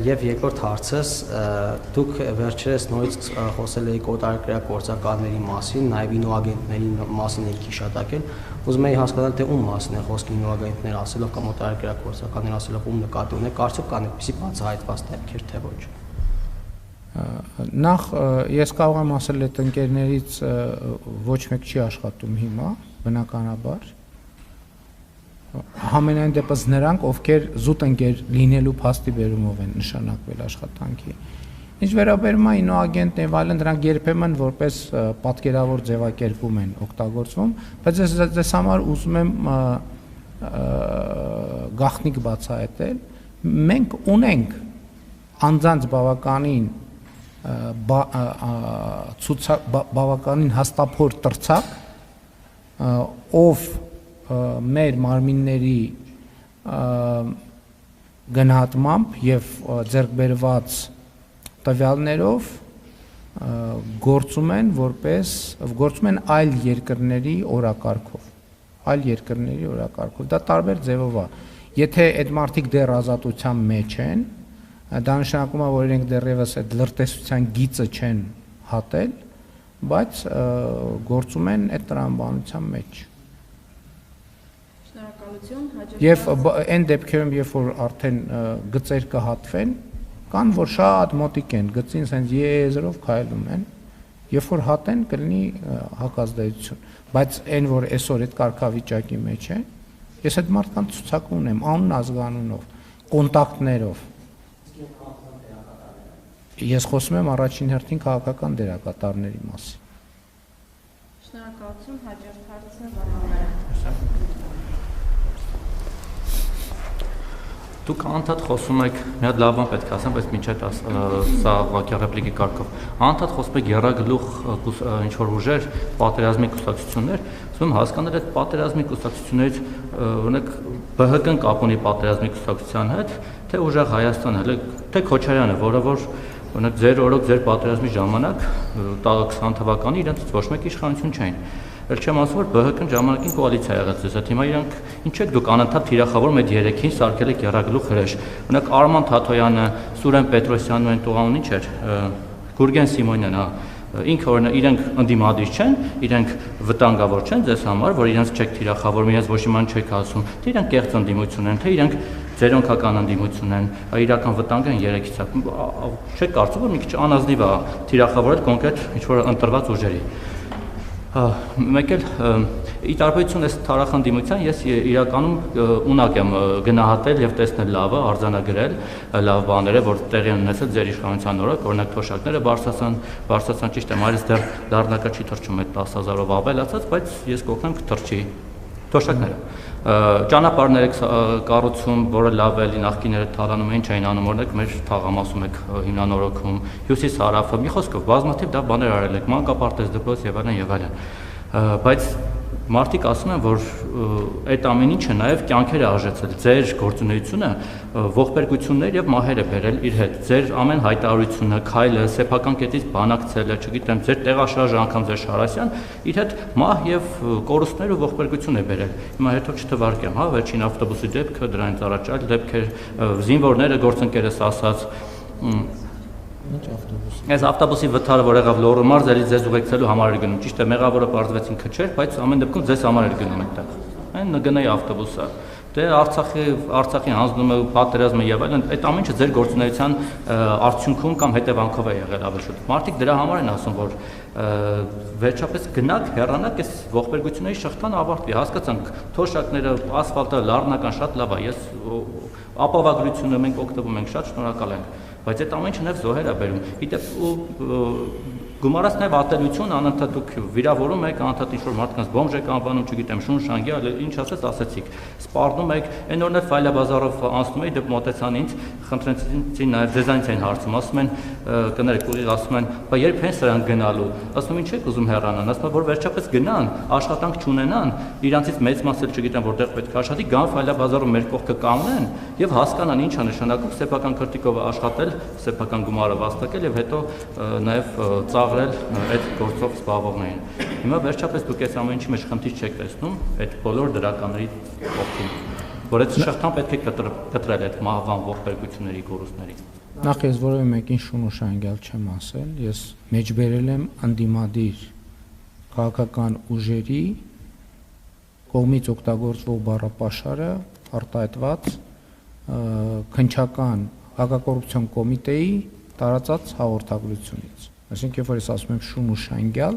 S8: Եվ երկրորդ հարցս, դուք վերջերս նորից խոսել եք օտարերկրյա գործարարների մասին, նաև ինոագենտների մասին եք հիշատակել, ուզում եմ հասկանալ թե ում մասին է խոսքը ինոագենտներ ասելով կամ օտարերկրյա գործարարներ ասելով ում նկատի ունեք, արդյոք կան այդպիսի բացահայտված դեպքեր թե ոչ։
S1: Նախ ես կարող եմ ասել այդ ընկերներից ոչ մեկ չի աշխատում հիմա, բնականաբար։ Համենայն դեպս նրանք, ովքեր զուտ ընկեր լինելու փաստի բերումով են նշանակվել աշխատանքի։ Ինչ վերաբերում է ինոագենտ եւ այլն, դրանք երբեմն որպես պատկերավոր ձևակերպում են օգտագործվում, բայց ես ձեզ համար ուզում եմ գաղտնիք բացահայտել։ Մենք ունենք անձանց բավականին հաստափոր տրցակ, ով մեր մարմինների գնահատմամբ եւ ձեռք բերված տվյալներով գործում են այլ երկրների օրակարգով, դա տարբեր ձևով է։ Եթե այդ մարդիկ դեռ ազատության մեջ են, դա նշանակում է, որ իրենք դեռևս այդ լրտեսության գիծը չեն հատել, բայց գործում են այդ տրամաբանության մեջ։
S2: Շնորհակալություն,
S1: Եվ այն դեպքերում, երբ որ արդեն գծեր կհատվեն, կան, որ շատ մոտիկ են, գծին սենց եզրով քայլում են, երբ որ հատեն կլինի հակազդեցություն, բայց այն, որ այսօր այդ կարգավիճակի մեջ է, ես այդ մարդկանց ցուցակ ունեմ, անուն ազգանունով, կոնտակտներով, Ես խոսում եմ առաջին հերթին քաղաքական դերակատարների մասին։
S2: Շնորհակալություն, հաջորդ հարցը Վահանները։
S9: Դուք անդադ խոսում եք, մի հատ լավ բան պետք է ասեմ, բայց մինչև սա ուղղակի ռեպլիկի կարգով։ Անդադ խոսում եք եռագլուխ ինչ որ ուժեր, պատերազմի կուսակցություններ, ասում հասկանալ այդ պատերազմի կուսակցություններից օրինակ ԲՀԿ-ն կապ ունի պատերազմի կուսակցության հետ, թե ուժեղ Հայաստանը, թե Քոչարյանը, որը որ օրինակ ձեր օրոք ձեր պատերազմի ժամանակ 20 թվականի իրենց ոչ մեկ իշխանություն չէին։ Էլ չեմ ասում, որ ԲՀԿ-ն ժամանակին կոալիցիա եղած է, հիմա իրանք ինչ եք դուք անընդհատ թիրախավորում այդ երեքին սարքել եք եռագլուխ հրեշ։ Օրինակ Արման Թաթոյանը, Սուրեն Պետրոսյանն ու այն տղան ինչ էր, Գուրգեն Սիմոնյանը, ինքը օրինակ իրենք ընդդիմադիր չեն, իրենք վտանգավոր չեն ձեզ համար, որ իրենց չեք թիրախավորում, իրենց ոչ իման չեք ասում, թե իրենք կեղծ ընդդիմություն են, թե իրենք ձերոնքական ընդդիմություն են, իրական վտանգ են երեքից։ Չեք կարծում, որ մի քիչ անազնիվ է թիրախավորել կոնկրետ ինչ-որ ընտրված ուժերի։ Մեկ էլ ի տարբերություն այս թարախնդիմության ես իրականում ունակ եմ գնահատել եւ տեսնել լավը, արձանագրել լավ բաները, որ տեղի են ունեցել ձեր իշխանության օրոք, օրինակ թոշակները բարձրացան ճիշտ է, այլևս դեռ լեռնակը չի թռչում այդ 10,000-ով ավելացած, բայց ես կօգնեմ կթռչի թոշակները։ Ճանապարհներ եք կառուցում, որը լավ է, նախկիները թալանում էին, չէին անում, օրինակ մեր թաղամասում եք հիմնանորոգում, հյուսիս-հարավը, մի խոսքով բազմաթիվ դա բաներ արել եք, մանկապարտեզ դպրոց եւ այլն եւ այլն։ Բայց մարդիկ ասում են, որ այդ ամեն ինչը նաև կյանքեր է արժեցել, ձեր գործունեությունը ողբերգություններ եւ մահեր է բերել իր հետ, ձեր ամեն հայտարարությունը, քայլը, սեփական կետից բանակցելը, չգիտեմ, ձեր տեղաշարժը անգամ ձեր Շարասյան, իր հետ մահ եւ կորուստներ ու ողբերգություն է բերել։ Հիմա հետո չթվարկեմ, հա, վերջին ավտոբուսի դեպքը, դրանից առաջ այլ դեպքեր, զինվորները գործընկերս ասած Ինչ ավտոբուս։ Այս ավտոբուսի վթարը, որ եղավ Լոռու մարզ, էլի ձեզ ուղեկցելու համար էր գնում։ Ճիշտ է, մեղավորը պարզվեց ինքը չէր, բայց ամեն դեպքում ձեզ համար էր գնում այդտեղ։ Այն գնայի ավտոբուսը։ Դե Արցախի հանձնումը, պատերազմը եւ այլն, այդ ամեն ինչը ձեր գործունեության արդյունքում կամ հետևանքով է եղել ավելի շուտ։ Մարդիկ դրա համար են ասում, որ վերջապես գնաք, հեռանաք, այս ողբերգությունների շղթան ավարտվի, հասկացանք, թոշակները, ասֆալտը, լեռնական շատ լավ է, ես ապավագրությունը մենք օգտվում ենք, շատ շնորհակալ ենք, բայց այդ ամեն ինչը նաև զոհեր է բերում։ Գիտեք, գումարած նաև ատելություն, անընդհատ դուք վիրավորում եք, անընդհատ ինչ-որ մարդկանց բոմժ եք անվանում, չգիտեմ, շուն շանգի, ինչ ասեցիք, սպառնում եք, այն օրն էլ Ֆայլաբազարով անցնում էի, դեպ մոտեցան ինձ, խնդրեցին նաև ձեզանից են հարցում, ասում են, կներեք, ուղիղ ասում են, բա երբ են սրանք գնալու, ասում ինչ եք ուզում հեռանան, ասում որ վերջապես գնան, աշխատանք չունենան, իրանցից մեծ մասը չգիտեմ որտեղ պետք է աշխատի, գան Ֆայլաբազարով մեր կողքը կանգնեն եւ հասկանան ինչ է նշանակում սեփական քրտիկով աշխատել, սեփական գումարը վաստակել եւ հետո նաև ծաղրել այդ գործով զբաղվողներին։ Հիմա վերջապես դուք այս ամեն ինչի մեջ խնդիր չեք տեսնում այդ բոլոր դրականների կողքին, որ այդ շղթան պետք է կտրել այդ մահվան ողբերգությունների կորուստների։
S1: Նախ ես որևէ մեկին շունուշանգյալ չեմ ասել, ես մեջբերել եմ անդիմադիր քաղաքական ուժերի կողմից օգտագործվող բառապաշարը արտահայտված քննչական հակակոռուպցիոն կոմիտեի տարածած հաղորդագրությունից։ Այսինքն, երբ որ ես ասում եմ շունուշանգյալ,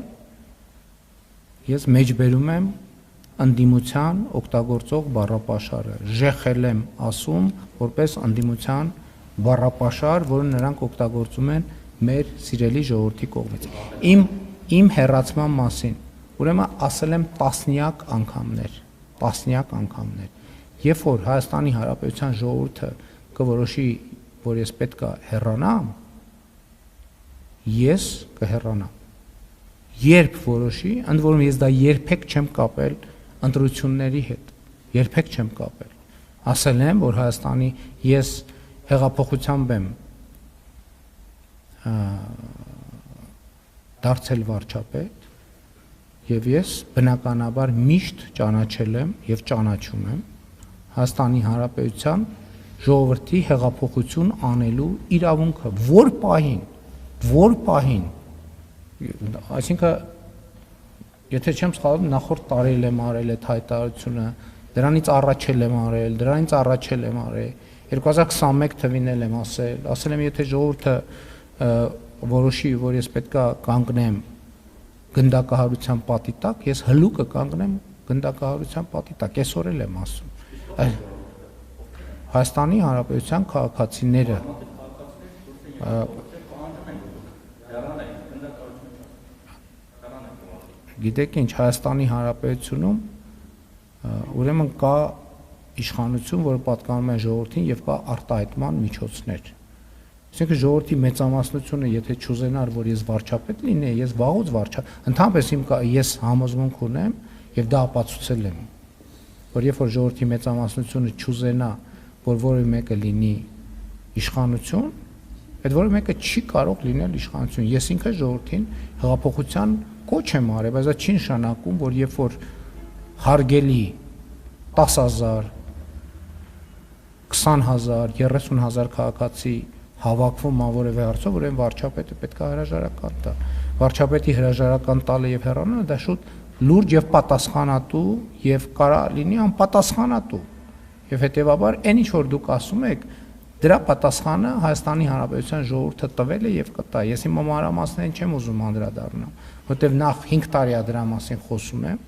S1: ես մեջբերում եմ ընդդիմության օգտագործող բառապաշարը, ժեխել եմ ասում որպես ընդդիմության բառապաշար, որը նրանք օգտագործում են մեր սիրելի ժողովրդի կողմից։ Իմ հեռացման մասին, ուրեմն ասել եմ տասնյակ անգամներ, երբ որ Հայաստանի Հանրապետության ժողովուրդը կորոշի, որ ես պետք է հեռանամ, ես կհեռանամ։ Երբ որոշի, ընդ որում ես դա երբեք չեմ կապել ընտրությունների հետ, երբեք չեմ կապել։ Ասել եմ, որ Հայաստանի ես հեղափոխությամբ եմ դարձել վարչապետ եւ ես բնականաբար միշտ ճանաչել եմ եւ ճանաչում եմ Հայաստանի Հանրապետության ժողովրդի հեղափոխություն անելու իրավունքը, որ պահին, այսինքն, եթե չեմ սխալվում, նախորդ տարի եմ արել այդ հայտարարությունը, դրանից առաջ եմ արել, 2021 թվին եմ ասել եմ, եթե ժողովուրդը որոշի, որ ես պետքա կանգնեմ գնդակահարության պատի տակ, ես հլուկը կանգնեմ գնդակահարության պատի տակ, այսօր եմ ասում։ Հայաստանի Հանրապետության քաղաքացիները Գիտեք ինչ, Հայաստանի Հանրապետությունում ուրեմն կա իշխանություն, որը պատկանում է ժողովրդին եւ կա արտահայտման միջոցներ։ Այսինքն ժողովրդի մեծամասնությունը, եթե չուզենար, որ ես վարչապետ լինեի, ես վաղուց ընդհանրապես ես համոզմունք ունեմ եւ դա ապացուցել եմ, որ երբ որ ժողովրդի մեծամասնությունը չուզենա, որ որևէ մեկը լինի իշխանություն, այդ որևէ մեկը չի կարող լինել իշխանություն։ Ես ինքը ժողովրդին հեղափոխության կոչ եմ արել, բայց դա չի նշանակում, որ երբ որ հարգելի 10,000, 20,000, 30,000 քաղաքացի հավաքվում ան որևէ հարցով, ուրեմն վարչապետը պետք է հրաժարական տա։ Վարչապետի հրաժարական տալը եւ հեռանալը դա շուտ լուրջ եւ պատասխանատու եւ կարա լինի անպատասխանատու։ Եվ հետեւաբար այն ինչ որ դուք ասում եք, դրա պատասխանը Հայաստանի Հանրապետության ժողովուրդը տվել է եւ կտա։ Ես իմ մանրամասներին չեմ ուզում անդրադառնալ, որտեւ նախ 5 տարի է դրա մասին խոսում եմ,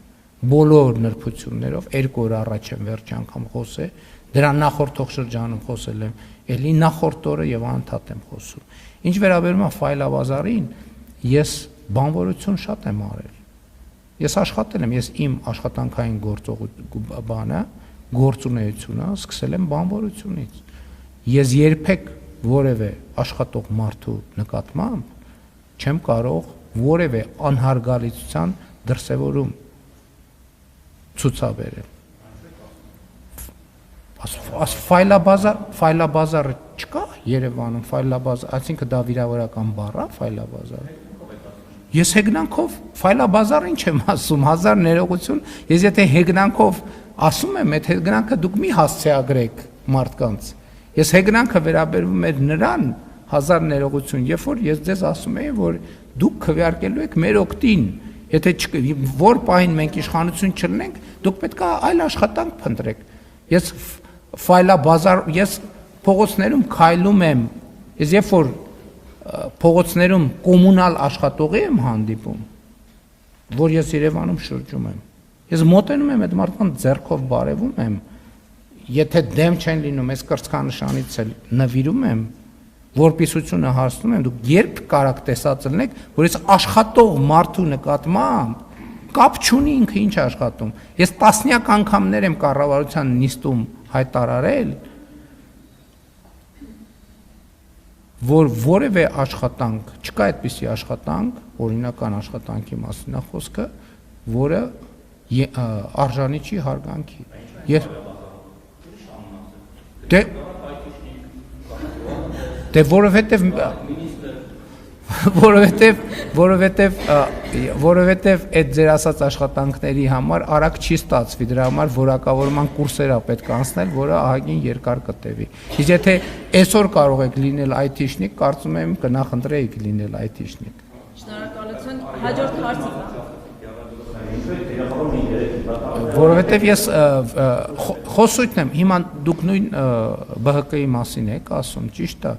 S1: բոլոր նրբություններով 2 օր առաջ եմ վերջ անգամ խոսել, դրա նախորդող շրջանում խոսել եմ, ելի նախորդ օրը եւ անընդհատ եմ խոսում։ Ինչ վերաբերում է ֆայլաբազարին, ես բանվորություն շատ եմ արել։ Ես աշխատել եմ, ես իմ աշխատանքային գործունեությունը սկսել եմ բանվորությունից։ Ես երբեք որևէ աշխատող մարդու նկատմամբ չեմ կարող որևէ անհարգալիցության դրսևորում ցուցաբերել։ Ֆայլաբազարը չկա Երևանում, ֆայլաբազար, այսինքն դա վիրավորական բառ է ֆայլաբազարը։ Ես հեգնանքով ֆայլաբազար ինչ եմ ասում, 1000 ներողություն, ես եթե հեգնանքով ասում եմ, այդ հեգնանքը դուք մի հասցեագրեք մարդկանց։ Ես հեգնանքը վերաբերվում էր նրան 1000 ներողություն, երբ որ ես ձեզ ասում եմ, որ դուք քվեարկելու եք մեր օգտին, եթե որ պահին մենք իշխանություն չլինենք, դուք պետք է այլ աշխատանք փնտրեք։ Ես ֆայլաբազար, ես փողոցներում քայլում եմ, ես երբ որ փողոցներում կոմունալ աշխատողի եմ հանդիպում, որ ես Երևանում շրջում եմ, ես մոտենում եմ այդ մարդկանց ձեռքով բարևում եմ, եթե դեմ չեն լինում, ես կրծքանշանից էլ նվիրում եմ, որպիսությունը հասնում եմ, դուք երբ կարաք տեսած լինեք, որ ես աշխատող մարդու նկատմամբ կապ չունի ինքը ինչ աշխատում։ Ես տասնյակ անգամներ եմ կառավարության նիստում հայտարարել, որ որևէ աշխատանք, չկա այդպիսի աշխատանք, օրինական աշխատանքի մասին է խոսքը, որը արժանի չի հարգանքի։ Դե որովհետև այդ ձեր ասած աշխատանքների համար արագ չի ստացվի, դրա համար որակավորման կուրսեր է պետք անցնել, որը ահագին երկար կտևի։ Իսկ եթե այսօր կարող եք լինել IT-շնիկ, կարծում եմ կնախընտրեիք լինել IT-շնիկ։
S2: Շնորհակալություն, հաջորդ հարցը։
S1: Որովհետև ես խոսույթն եմ, հիմա դուք նույն ԲՀԿ-ի մասին եք ասում, ճիշտ է։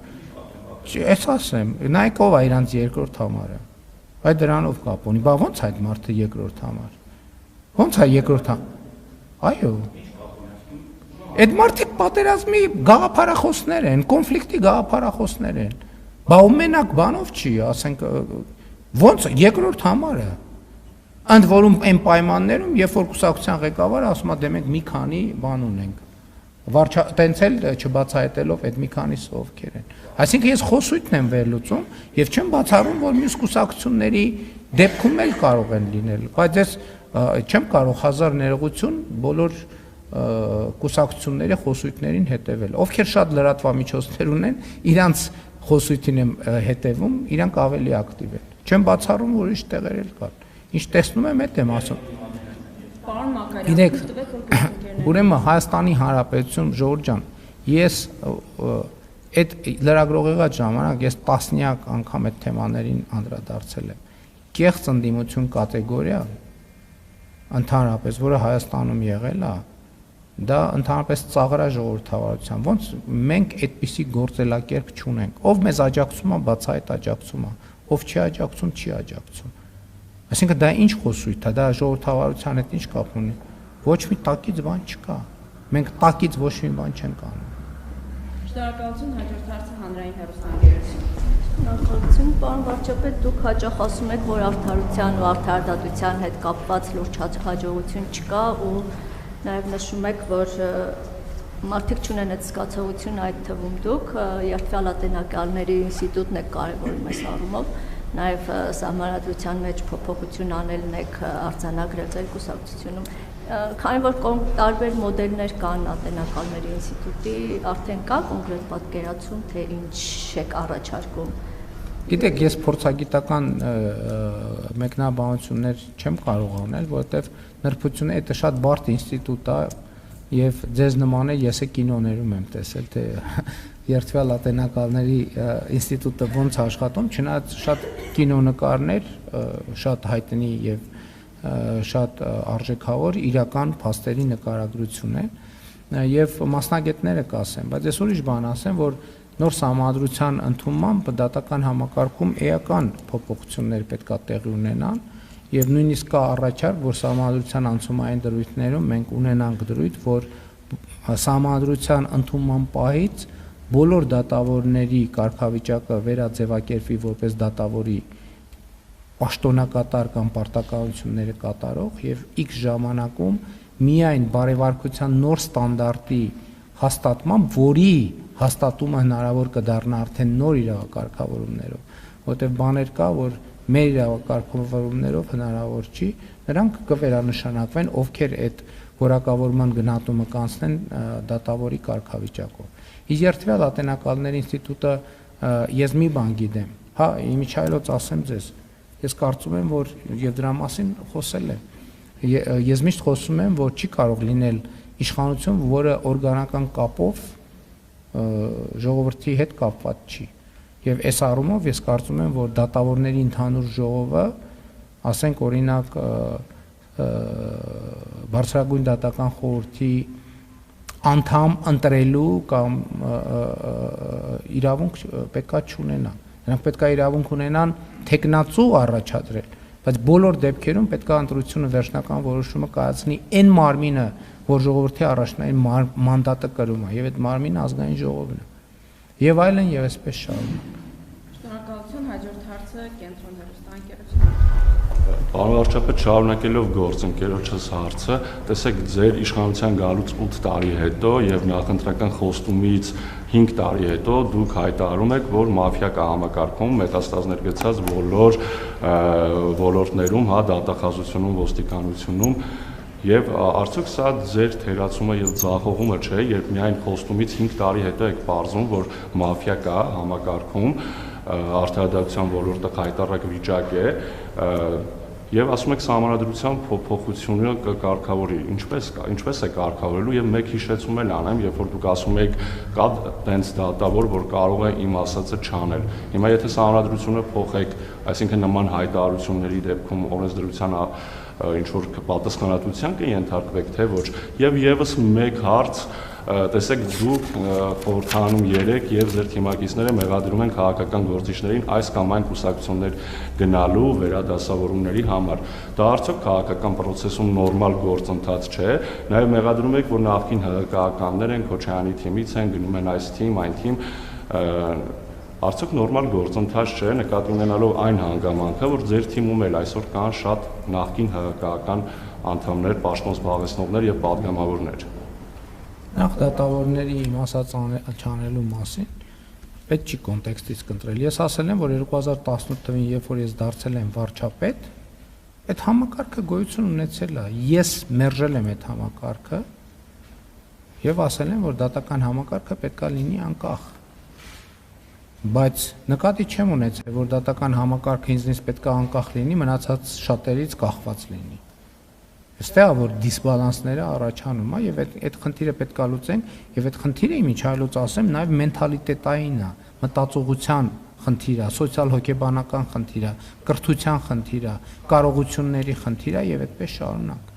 S1: Ես ասեմ, նայեք ով է իրանց երկրորդ համարը, այդ դրանով կապ ունի, բա ոնց այդ մարդը երկրորդ համար, ոնց է երկրորդ համար, այո, այդ մարդիկ պատերազմի գաղափարախոսներ են, կոնֆլիկտի գաղափարախոսներ են, բա ու մենակ բանով չի, ասենք, ոնց երկրորդ համարը, ընդ որում այն պայմաններում, երբ որ կուսակցության ղեկավարը ասում է դե մենք մի քանի բան ունենք, տենց էլ չբացահայտելով այդ մի քանիսը ովքեր են։ Այսինքն ես խոսույթն եմ վերլուծում եւ չեմ բացառում, որ մյուս կուսակցությունների դեպքում էլ կարող են լինել, բայց ես չեմ կարող 1000 ներողություն բոլոր կուսակցությունների խոսույթներին հետևել։ Ովքեր շատ լրատվամիջոցներ ունեն, իրանց խոսույթին եմ հետևում, իրանք ավելի ակտիվ են։ Չեմ բացառում, որ ուրիշ տեղեր էլ կան։ Ինչ տեսնում եմ, այդ եմ ասում։
S2: Պարոն Մակարյան,
S1: ուրեմն Հայաստանի Հանրապետություն ժողովուրդ ջան, ես այդ լրագրողեղած ժամանակ ես տասնյակ անգամ այդ թեմաներին անդրադարձել եմ։ Կեղծ ընդդիմություն կատեգորիա ընդհանրապես, որը Հայաստանում եղել է, դա ընդհանրապես ծաղրա ժողովրդավարության։ Ոնց մենք այդպիսի գործելակերպ չունենք։ Ով մեզ աջակցում է, բացահայտ աջակցում է, ով չի աջակցում, չի աջակցում։ Այսինքն դա ինչ խոսույթ է, դա ժողովրդավարության հետ ինչ կապ ունի։ Ոչ մի տակից բան չկա։ Մենք տակից ոչ մի բան չենք անում։
S2: Շնորհակալություն, հաջորդ հարցը հանրային հեռուստաընկերություն։
S10: Պարոն վարչապետ, դուք հաճախ ասում եք, որ արդարության ու արդարադատության հետ կապված լուրջ հաջողություն չկա ու նաև նշում եք, որ մարդիկ չունեն այդ զգացողությունը, այդ թվում դուք երթվյալ ատենակալների ինստիտուտն եք կարևորում այս առումով, նաև սահմանադրության մեջ փոփոխություն անելն եք արձանագրել ձեր կուսակցությունում, քանի որ տարբեր մոդելներ կան ատենակալների ինստիտուտի, արդեն կա կոնկրետ պատկերացում, թե ինչ եք առաջարկում։
S1: Գիտեք, ես փորձագիտական մեկնաբանություններ չեմ կարող անել, որովհետև նրբությունը դա շատ բարդ ինստիտուտ է եւ ձեզ նման է, ես կինոներում եմ տեսել, թե երթվյալ ատենակալների ինստիտուտը ոնց աշխատում, չնայած շատ կինոնկարներ, շատ հայտնի եւ շատ արժեքավոր իրական փաստերի նկարագրություն է եւ մասնագետները կասեն, բայց ես ուրիշ բան ասեմ, որ նոր սահմանադրության ընդունմամբ դատական համակարգում էական փոփոխություններ պետք է տեղի ունենան եւ նույնիսկ կա առաջարկ, որ սահմանադրության անցումային դրույթներում մենք ունենանք դրույթ, որ սահմանադրության ընդունման պահից բոլոր դատավորների կարգավիճակը վերաձևակերպվի որպես դատավորի պաշտոնակատար կամ պարտականությունները կատարող եւ X ժամանակում միայն բարեվարկության նոր ստանդարտի հաստատմամբ, որի հաստատումը հնարավոր կդառնա արդեն նոր իրավակարգավորումներով, որտեղ բաներ կա, որ մեր իրավակարգավորումներով հնարավոր չի, նրանք կվերանշանակվեն, ովքեր այդ որակավորման գնահատումը կանցնեն դատավորի կարգավիճակով։ Իսկ երթվյալ ատենակալների ինստիտուտը ես մի բան գիտեմ, հա, իմիջայլոց ասեմ ձեզ, ես կարծում եմ, որ եւ դրա մասին խոսել եմ։ Ես միշտ խոսում եմ, որ չի կարող լինել իշխանություն, որը օրգանական կապով ժողովրդի հետ կապված չի։ Եվ այս առումով ես կարծում եմ, որ դատավորների ընդհանուր ժողովը, ասենք օրինակ բարձրագույն դատական խորհրդի անդամ ընտրելու կամ իրավունք պետքա չունենան։ Նրանք պետքա իրավունք ունենան տեխնացու առաջադրել, բայց բոլոր դեպքերում պետքա ընտրությունը վերջնական որոշումը կայացնի այն մարմինը, որ ժողովրդի առաջնային մանդատը կրում է, եւ այդ մարմինը ազգային ժողովն է։ Եվ այլն եւ այսպես շարունակ։
S2: Շնորհակալություն, հաջորդ հարցը կենտրոն հեռուստաընկերությունն։
S11: Պարոն վարչապետ, շարունակելով գործընկերոջս հարցը, տեսեք, ձեր իշխանության գալուց 8 տարի հետո եւ նախընտրական խոստումից 5 տարի հետո դուք հայտարարում եք, որ մաֆիա կա համակարգում մետաստազներ գցած բոլոր ոլորտներում, հա, դատախազությունում, ոստիկանությունում, եւ արդյոք սա ձեր թերացումը եւ ձախողումը չէ, երբ միայն խոստումից 5 տարի հետո եք պարզում, որ մաֆիա կա համակարգում, արդարադատության ոլորտը խայտառակ վիճակ է, եւ ասում եք սահմանադրության փոփոխությունը կկարգավորի, ինչպես է կարգավորելու եւ մեկ հիշեցում էլ անեմ, երբ որ դուք ասում եք կա տենց դատավոր, որ կարող է իմ ասածը չանել։ Հիմա եթե սահմանադրությունը փոխեք, այսինքն նման հայտարարությունների դեպքում օրենսդրության ինչ որ պատասխանատվության կենթարկվեք, թե ոչ։ Եվ եւս մեկ հարց, տեսեք, դուք խորհրդանում 3 եւ ձեր թիմակիցները մեղադրում են քաղաքական գործիչներին այս կամ այն կուսակցություններ գնալու վերադասավորումների համար։ Դա արդյոք քաղաքական process-ում նորմալ գործընթաց չէ։ Նաեւ մեղադրում եք, որ նախկին ՀԿ-ականներ են, Քոչարյանի թիմից են, գնում են այս թիմ, այն թիմ, արդյոք նորմալ գործընթաց չէ, նկատի ունենալով այն հանգամանքը, որ ձեր թիմում էլ այսօր կան շատ նախկին ՀԿ-ական անդամներ, պաշտոն զբաղեցնողներ եւ պատգամավորներ։
S1: Նախ դատավորների իմ ասած չանելու մասին պետք չի կոնտեքստից կընտրել։ Ես ասել եմ, որ 2018 թվականին, երբ որ ես դարձել եմ վարչապետ, այդ համակարգը գոյություն ունեցել է։ Ես մերժել եմ այդ համակարգը եւ ասել եմ, որ դատական համակարգը պետքա լինի անկախ։ Բայց նկատի չեմ ունեցել, որ դատական համակարգը ինձնից պետքա անկախ լինի, մնացած շատերից կախված լինի։ Այստեղ որ դիսբալանսները առաջանում է եւ այդ խնդիրը պետքա լուծենք եւ այդ խնդիրը իմիջայլոց ասեմ նաեւ մենթալիտետային է, մտածողության խնդիր է, սոցիալ-հոգեբանական խնդիր է, կրթության խնդիր է, կարողությունների խնդիր է եւ այդպես շարունակ։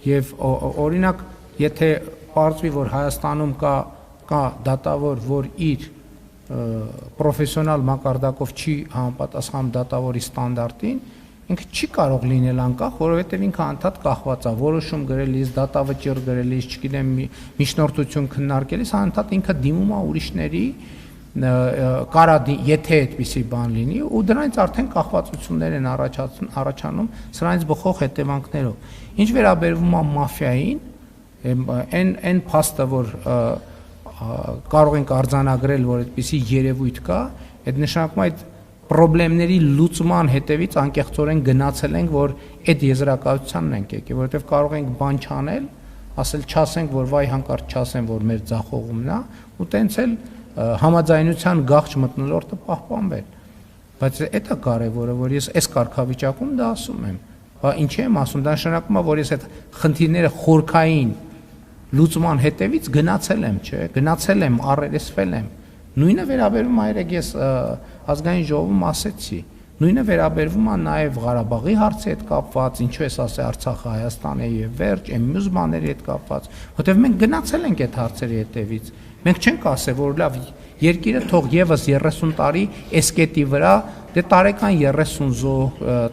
S1: Եվ օրինակ, եթե պարզվի, որ Հայաստանում կա դատավոր, որ իր պրոֆեսիոնալ մակարդակով չի համապատասխանում դատավորի ստանդարտին, ինքը չի կարող լինել անկախ, որովհետև ինքը անդադ կախված է, որոշում գրելիս, դատավճիռ գրելիս, չգիտեմ, միջնորդություն քննարկելիս, անդադ ինքը դիմում է ուրիշների կարա եթե այդպիսի բան լինի ու դրանից արդեն կախվածություններ են առաջանում սրանից բխող հետևանքներով։ Ինչ վերաբերվում է մաֆիային, այն փաստը, որ կարող ենք արձանագրել, որ այդպիսի երևույթ կա, այդ նշանակում է այդ խնդիրների լուծման հետևից անկեղծորեն գնացել ենք, որ այդ եզրակացությանն ենք եկել, որովհետև կարող ենք բան չանել, ասել չասենք, որ վայ հանկարծ չասեն, որ մեր ձախողումն է, ու տենց էլ համաձայնության գաղջ մթնոլորտը պահպանվել։ Բայց դա կարևորը, որ ես այս կարգավիճակում դա ասում եմ։ Բա ինչի եմ ասում, դա նշանակում է, որ ես այդ խնդիրները խորքային լուծման հետևից գնացել եմ, չէ, գնացել եմ, առերեսվել եմ։ Նույնը վերաբերվում է, երեք ես ազգային ժողովում ասեցի, նույնը վերաբերվում է նաև Ղարաբաղի հարցի հետ կապված, ինչու ես ասել Արցախը Հայաստան է եւ վերջ, այն մյուս բաների հետ կապված, որովհետեւ մենք գնացել ենք այդ հարցերի հետևից։ Մենք չենք ասել, որ լավ երկիրը թող եւս 30 տարի այս կետի վրա, դե տարեկան 30 զո,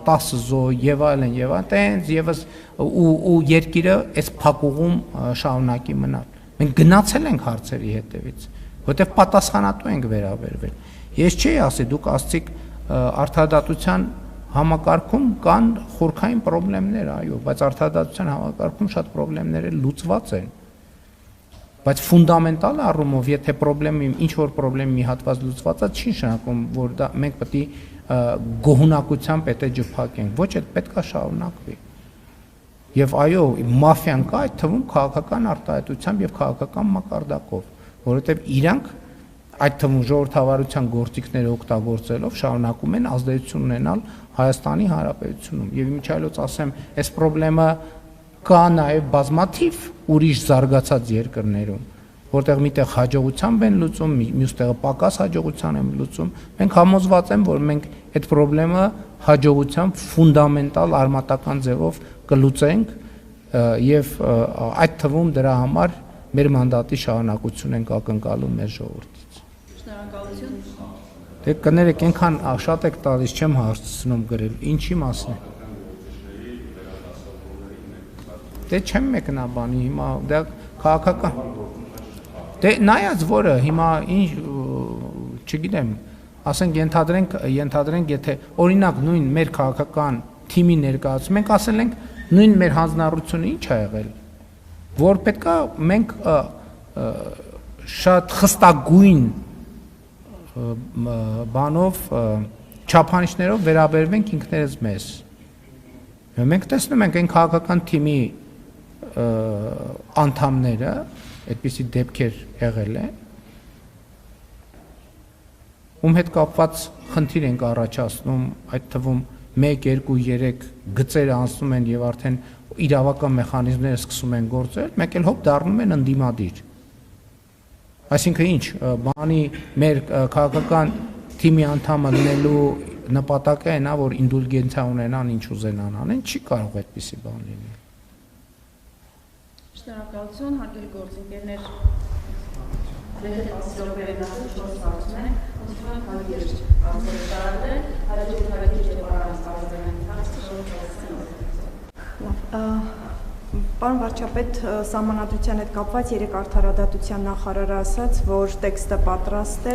S1: 10 զո եւ այլն, տենց եւս ու երկիրը այս փակուղում շարունակի մնալ։ Մենք գնացել ենք հարցերի հետևից, որովհետեւ պատասխանատու ենք վերաբերվել։ Ես չի ասի, դուք ասցիք արդարադատության համակարգում կան խորքային խնդիրներ, այո, բայց արդարադատության համակարգում շատ խնդիրներ լուծված են։ Բայց ֆունդամենտալ առումով, եթե ինչ որ խնդրեմ մի հատված լուծված է, չի նշանակում, որ դա մենք պետք է գոհունակությամբ պետք է ջփակենք, ոչ, այդ պետք է շարունակվի։ Եվ այո, մաֆիան կա այդ թվում քաղաքական արտահայտությամբ եւ քաղաքական մակարդակով, որովհետեւ իրանք այդ թվում ժողովրդավարության գործիքները օգտագործելով շարունակում են ազդեցություն ունենալ Հայաստանի Հանրապետությունում։ Եվ իմիջիայլոց ասեմ, այս խնդրեմը կա նաև բազմաթիվ ուրիշ զարգացած երկրներում, որտեղ միտեղ հաջողությամբ են լուծում, մյուս տեղը պակաս հաջողության են լուծում։ Մենք համոզված ենք, որ մենք այդ խնդրեմը հաջողությամբ ֆունդամենտալ արմատական ձևով կլուծենք եւ այդ թվում դրա համար մեր մանդատի շարունակություն ենք ակնկալում մեր ժողովրդից։
S2: Շնորհակալություն։
S1: Դե կներեք, այնքան շատ եք տալիս, չեմ հարցնում գրել, ինչի մասն է։ Դե չեմ մեկնաբանի, հիմա դա քաղաքական։ Դե նայած որը հիմա ինչ, չգիտեմ, ասենք ենթադրենք, եթե օրինակ նույն մեր քաղաքական թիմի ներկայացում ենք, ասել ենք նույն մեր հանձնառությունը ինչ ա եղել, որ պետքա մենք շատ խստագույն բանով չափանիշներով վերաբերվենք ինքներս մեզ։ Մենք տեսնում ենք այն քաղաքական թիմի անդամները, այդպիսի դեպքեր եղել են, ում հետ կապված խնդիր ենք առաջացնում, այդ թվում 1, 2, 3 գծեր անցնում են եւ արդեն իրավական մեխանիզմները սկսում են գործել, մեկ էլ հոբ դառնում են ընդդիմադիր։ Այսինքն ինչ, բանի մեր քաղաքական թիմի անդամը լինելու նպատակը այն է, որ ինդուլգենցիա ունենան, ինչ ուզենան անեն, չի կարող այդպիսի բան լինել։
S2: Շնորհակալություն, հարգելի գործընկերներ։ Դեպի 10 րոպեվա 4 հարցներ են, ուսման քալիեր արձանագրել, հաջորդ հարցի ճեպարանց արձանագրել,
S12: Պարոն վարչապետ, սահմանադրության հետ կապված երեք արդարադատության նախարարը ասաց, որ տեքստը պատրաստ է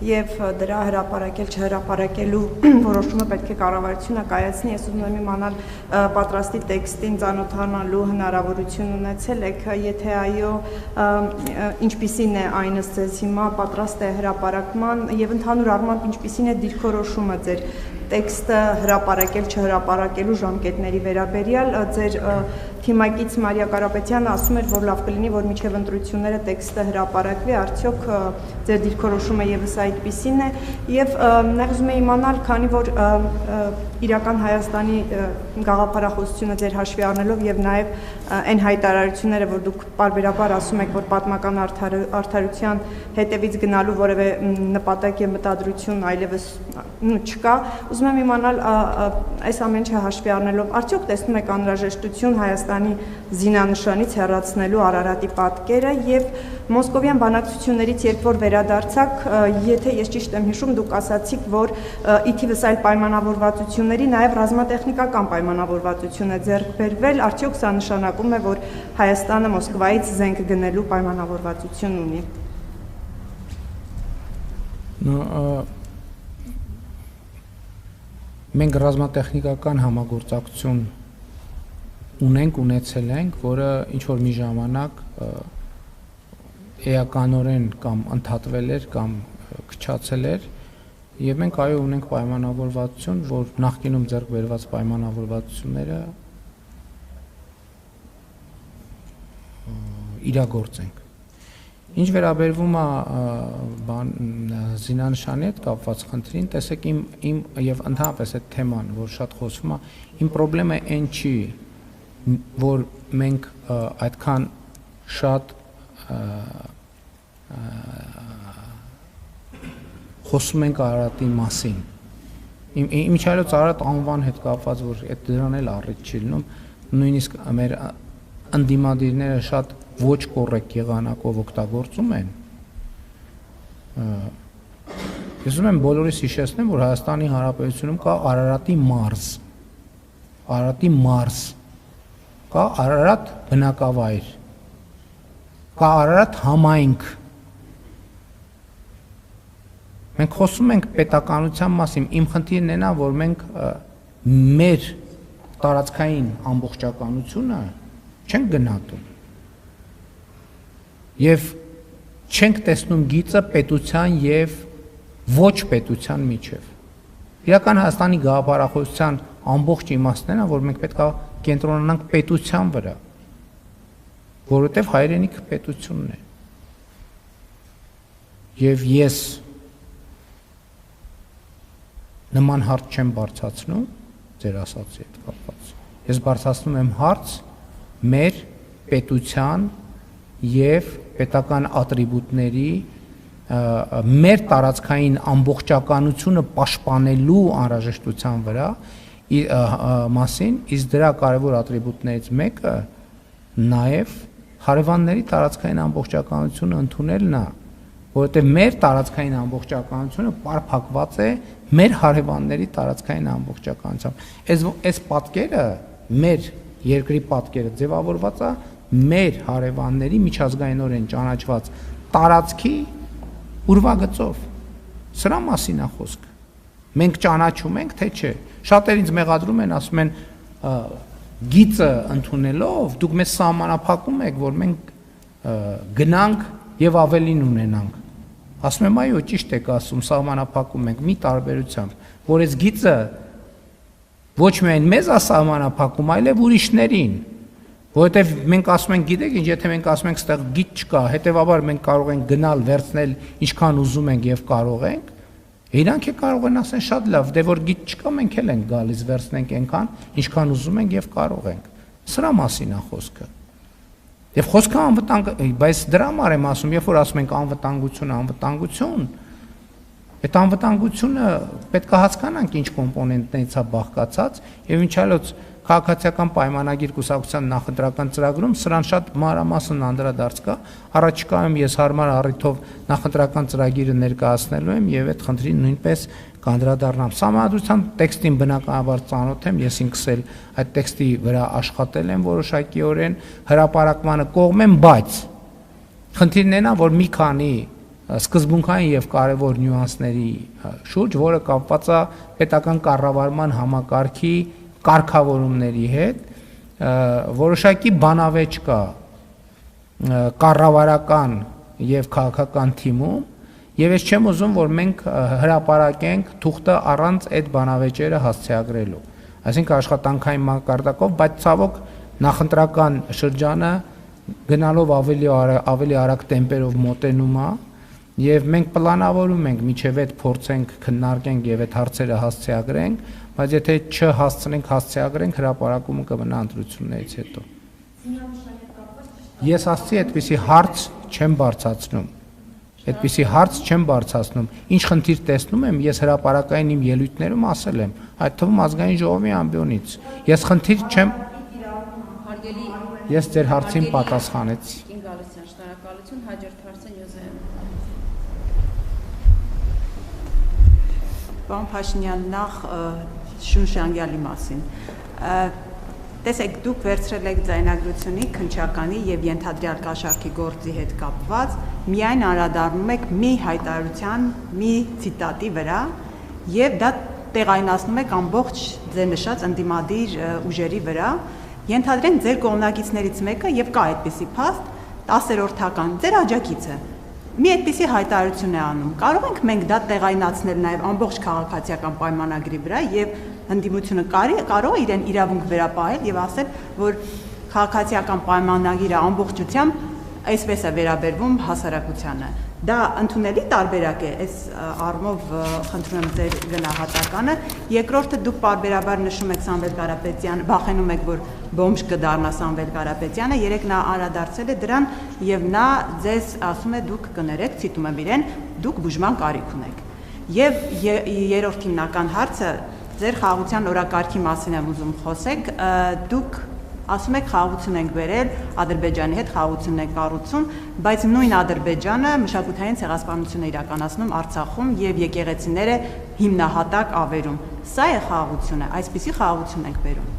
S12: եւ դրա հրապարակել չհրապարակելու որոշումը պետք է կառավարությունը կայացնի։ Ես ուզում եմ իմանալ պատրաստի տեքստին ծանոթանալու հնարավորություն ունեցել եք, եթե այո, ինչպիսին է այն ըստ հիմա պատրաստ է հրապարակման եւ ընդհանուր առմամբ ինչպիսին է դիրքորոշումը ձեր տեքստը հրապարակել չհրապարակելու ժամկետների վերաբերյալ ձեր թիմակից Մարիա Կարապետյանը ասում էր, որ լավ կլինի, որ միջև ընտրությունները տեքստը հրապարակվի, արդյոք ձեր դիրքորոշումը եւս այդպիսին է եւ նաեւ ուզում եմ իմանալ, քանի որ իրական Հայաստանի գաղափարախոսությունը ձեր հաշվի առնելով եւ նաեւ այն հայտարարությունները, որ դուք պարբերաբար ասում եք, որ պատմական արդարության հետևից գնալու որևէ նպատակ եւ մտադրություն այլևս չկա, ուզում եմ իմանալ այս ամեն ինչը հաշվի առնելով, արդյոք տեսնում եք անհրաժեշտություն Հայաստանի զինանշանից հեռացնելու Արարատի պատկերը եւ Մոսկովյան բանակցություններից երբ որ վերադարձաք, եթե ես ճիշտ եմ հիշում, դուք ասացիք, որ ի թիվս այլ պայմանավորվածությունների նաեւ ռազմատեխնիկական պայմանավորվածություն է ձեռք բերվել, արդյոք սա նշանակում է, որ Հայաստանը Մոսկվայից զենք գնելու պայմանավորվածություն ունի։
S1: Մենք ռազմատեխնիկական համագործակցություն ունեցել ենք, որը ինչ-որ մի ժամանակ էականորեն կամ ընդհատվել էր կամ քչացել էր, եւ մենք այո ունենք պայմանավորվածություն, որ նախկինում ձեռք բերված պայմանավորվածությունները իրագործենք։ Ինչ վերաբերվում է զինանշանի հետ կապված խնդրին, տեսեք իմ եւ ընդհանրապես այդ թեման, որ շատ խոսվում է, իմ խնդրեմը այն չի, որ մենք այդքան շատ խոսում ենք Արարատի մասին։ Իմիջիայլոց Արարատ անվան հետ կապված, որ այդ դրան էլ առիթ չի լինում, նույնիսկ մեր ընդդիմադիրները շատ ոչ կոռեկտ եղանակով օգտագործում են։ Ես ուզում եմ բոլորիս հիշեցնեմ, որ Հայաստանի Հանրապետությունում կա Արարատի մարզ, կա Արարատ բնակավայր, կա Արարատ համայնք։ Մենք խոսում ենք պետականության մասին, իմ խնդիրն է նա, որ մենք մեր տարածքային ամբողջականությունը չենք գնահատում եւ չենք տեսնում գիծը պետության եւ ոչ պետության միջև։ Իրական Հայաստանի գաղափարախոսության ամբողջ իմաստն է, որ մենք պետք է կենտրոնանանք պետության վրա, որովհետեւ հայրենիքը պետությունն է։ Եվ ես նման հարց չեմ բարձրացնում ձեր ասածի հետ կապված։ Ես բարձրացնում եմ հարց մեր պետության եւ պետական ատրիբուտների մեր տարածքային ամբողջականությունը պաշտպանելու անհրաժեշտության վրա մասին, իսկ դրա կարևոր ատրիբուտներից մեկը նաեւ հարևանների տարածքային ամբողջականությունը ընդունելն է, որովհետեւ մեր տարածքային ամբողջականությունը պարփակված է մեր հարևանների տարածքային ամբողջականությամբ։ Այս պատկերը մեր երկրի պատկերը ձևավորված է մեր հարևանների միջազգայինորեն ճանաչված տարածքի ուրվագծով։ Սրա մասին է խոսքը։ Մենք ճանաչում ենք, թե չէ։ Շատեր ինձ մեղադրում են, ասում են գիծը ընդունելով դուք մեզ սահմանափակում եք, որ մենք գնանք եւ ավելին ունենանք։ Ասում եմ, այո, ճիշտ եք ասում, սահմանափակում ենք մի տարբերությամբ, որ այս գիծը ոչ միայն մեզ է սահմանափակում, այլև ուրիշներին, որովհետև մենք ասում ենք, գիտեք ինչ, եթե մենք ասում ենք, ստեղ գիծ չկա, հետեւաբար մենք կարող ենք գնալ, վերցնել ինչքան ուզում ենք եւ կարող ենք, իրանք է կարող են ասեն շատ լավ, դե որ գիծ չկա, մենք էլ ենք գալիս, վերցնենք այնքան, ինչքան ուզում ենք եւ կարող ենք։ Սրա մասին է խոսքը։ Եվ խոսքը անվտանգ, բայց դրա համար եմ ասում, երբ որ ասում ենք անվտանգություն, այդ անվտանգությունը պետք է հասկանանք ինչ կոմպոնենտներից է բաղկացած եւ ինչ այլոց քաղաքացիական պայմանագիր կուսակցության նախընտրական ծրագրում սրան շատ մանրամասն անդրադարձ կա, առաջիկայում ես հարմար առիթով նախընտրական ծրագիրը ներկայացնելու եմ եւ այդ խնդրին նույնպես կանդրադառնամ։ Սահմանադրության տեքստին բնականաբար ծանոթ եմ, ես ինքս էլ այդ տեքստի վրա աշխատել եմ որոշակիորեն, հրապարակմանը կողմ եմ, բայց խնդիրն է նա, որ մի քանի սկզբունքային եւ կարեւոր նյուանսների շուրջ, որը կապված է պետական կառավարման համակարգի կարգավորումների հետ, որոշակի բանավեճ կա կառավարական եւ քաղաքական թիմում, եւ ես չեմ ուզում, որ մենք հրապարակենք թուղթը առանց այդ բանավեճերը հասցեագրելու, այսինքն աշխատանքային մակարդակով, բայց ցավոք նախընտրական շրջանը գնալով ավելի արագ տեմպերով մոտենում է եւ մենք պլանավորում ենք միջև այդ փորձենք քննարկենք եւ այդ հարցերը հասցեագրենք, բայց եթե չհասցնենք հասցեագրենք, հրապարակումը կմնա ընտրություններից հետո։ Ես ասացի, այդպիսի հարց չեմ բարձրացնում։ Ինչ խնդիր տեսնում եմ, ես հրապարակային իմ ելույթներում ասել եմ, այդ թվում ազգային ժողովի ամբիոնից։ Ես խնդիր չեմ։ Ես ձեր հարցին պատասխանեցի։
S2: Շնորհակալություն, հաջորդ հարցը Նյուզեն։
S13: Պարոն Փաշինյան, նախ Շուշանգյալի մասին։ Տեսեք, դուք վերցրել եք ձայնագրությունի, քննչականի եւ ենթադրյալ կաշառքի գործի հետ կապված, միայն անդրադառնում եք մի հայտարարության, մի ցիտատի վրա եւ դա տեղայնացնում եք ամբողջ ձեր նշած ընդդիմադիր ուժերի վրա, ենթադրենք ձեր կողմնակիցներից մեկը եւ կա այդպիսի փաստ 10-րդական ձեր աջակիցը մի այդպիսի հայտարարություն է անում։ Կարող ենք մենք դա տեղայնացնել նաև ամբողջ քաղաքացիական պայմանագրի վրա եւ ընդդիմությունը կարող է իրեն իրավունք վերապահել եւ ասել, որ քաղաքացիական պայմանագիրը ամբողջությամբ այսպես է վերաբերվում հասարակությանը։ Դա ընդունելի տարբերակ է, այս առումով խնդրում եմ ձեր գնահատականը։ Երկրորդը դուք պարբերաբար նշում եք Սամվել Կարապետյանը, վախենում եք, որ բոմժ կդառնա Սամվել Կարապետյանը, երեք նա անդրադարձել է դրան եւ նա ձեզ ասում է դուք կներեք, ցիտում եմ իրեն, դուք բուժման կարիք ունեք։ Եվ երրորդ հիմնական հարցը ձեր խաղաղության օրակարգի մասին եմ ուզում խոսեք, դուք ասում եք խաղաղություն ենք բերել, Ադրբեջանի հետ խաղաղությունն է կառուցում, բայց նույն Ադրբեջանը մշակութային ցեղասպանություն է իրականացնում Արցախում եւ եկեղեցիները հիմնահատակ ավերում։ Սա է խաղաղությունը, այսպիսի խաղաղություն ենք բերում։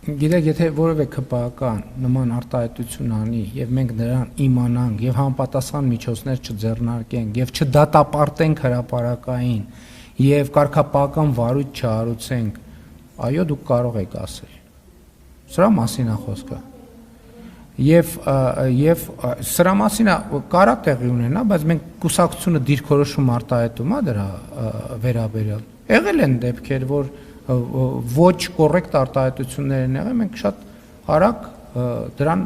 S1: Գիտեք, եթե որևէ ԿՊԱ-կան նման արտահայտություն անի եւ մենք նրան իմանանք եւ համապատասխան միջոցներ չձեռնարկենք եւ չդատապարտենք հրապարակային եւ կարգապահական վարույթ չհարուցենք, այո, դուք կարող եք ասել։ Սրա մասին է խոսքը։ Եվ սրա մասին կարա տեղի ունենա, բայց մենք կուսակցությունը դիրքորոշում արտահայտում է դրա վերաբերյալ։ Եղել են դեպքեր, որ ոչ կոռեկտ արտահայտություններ են եղել, մենք շատ արագ դրան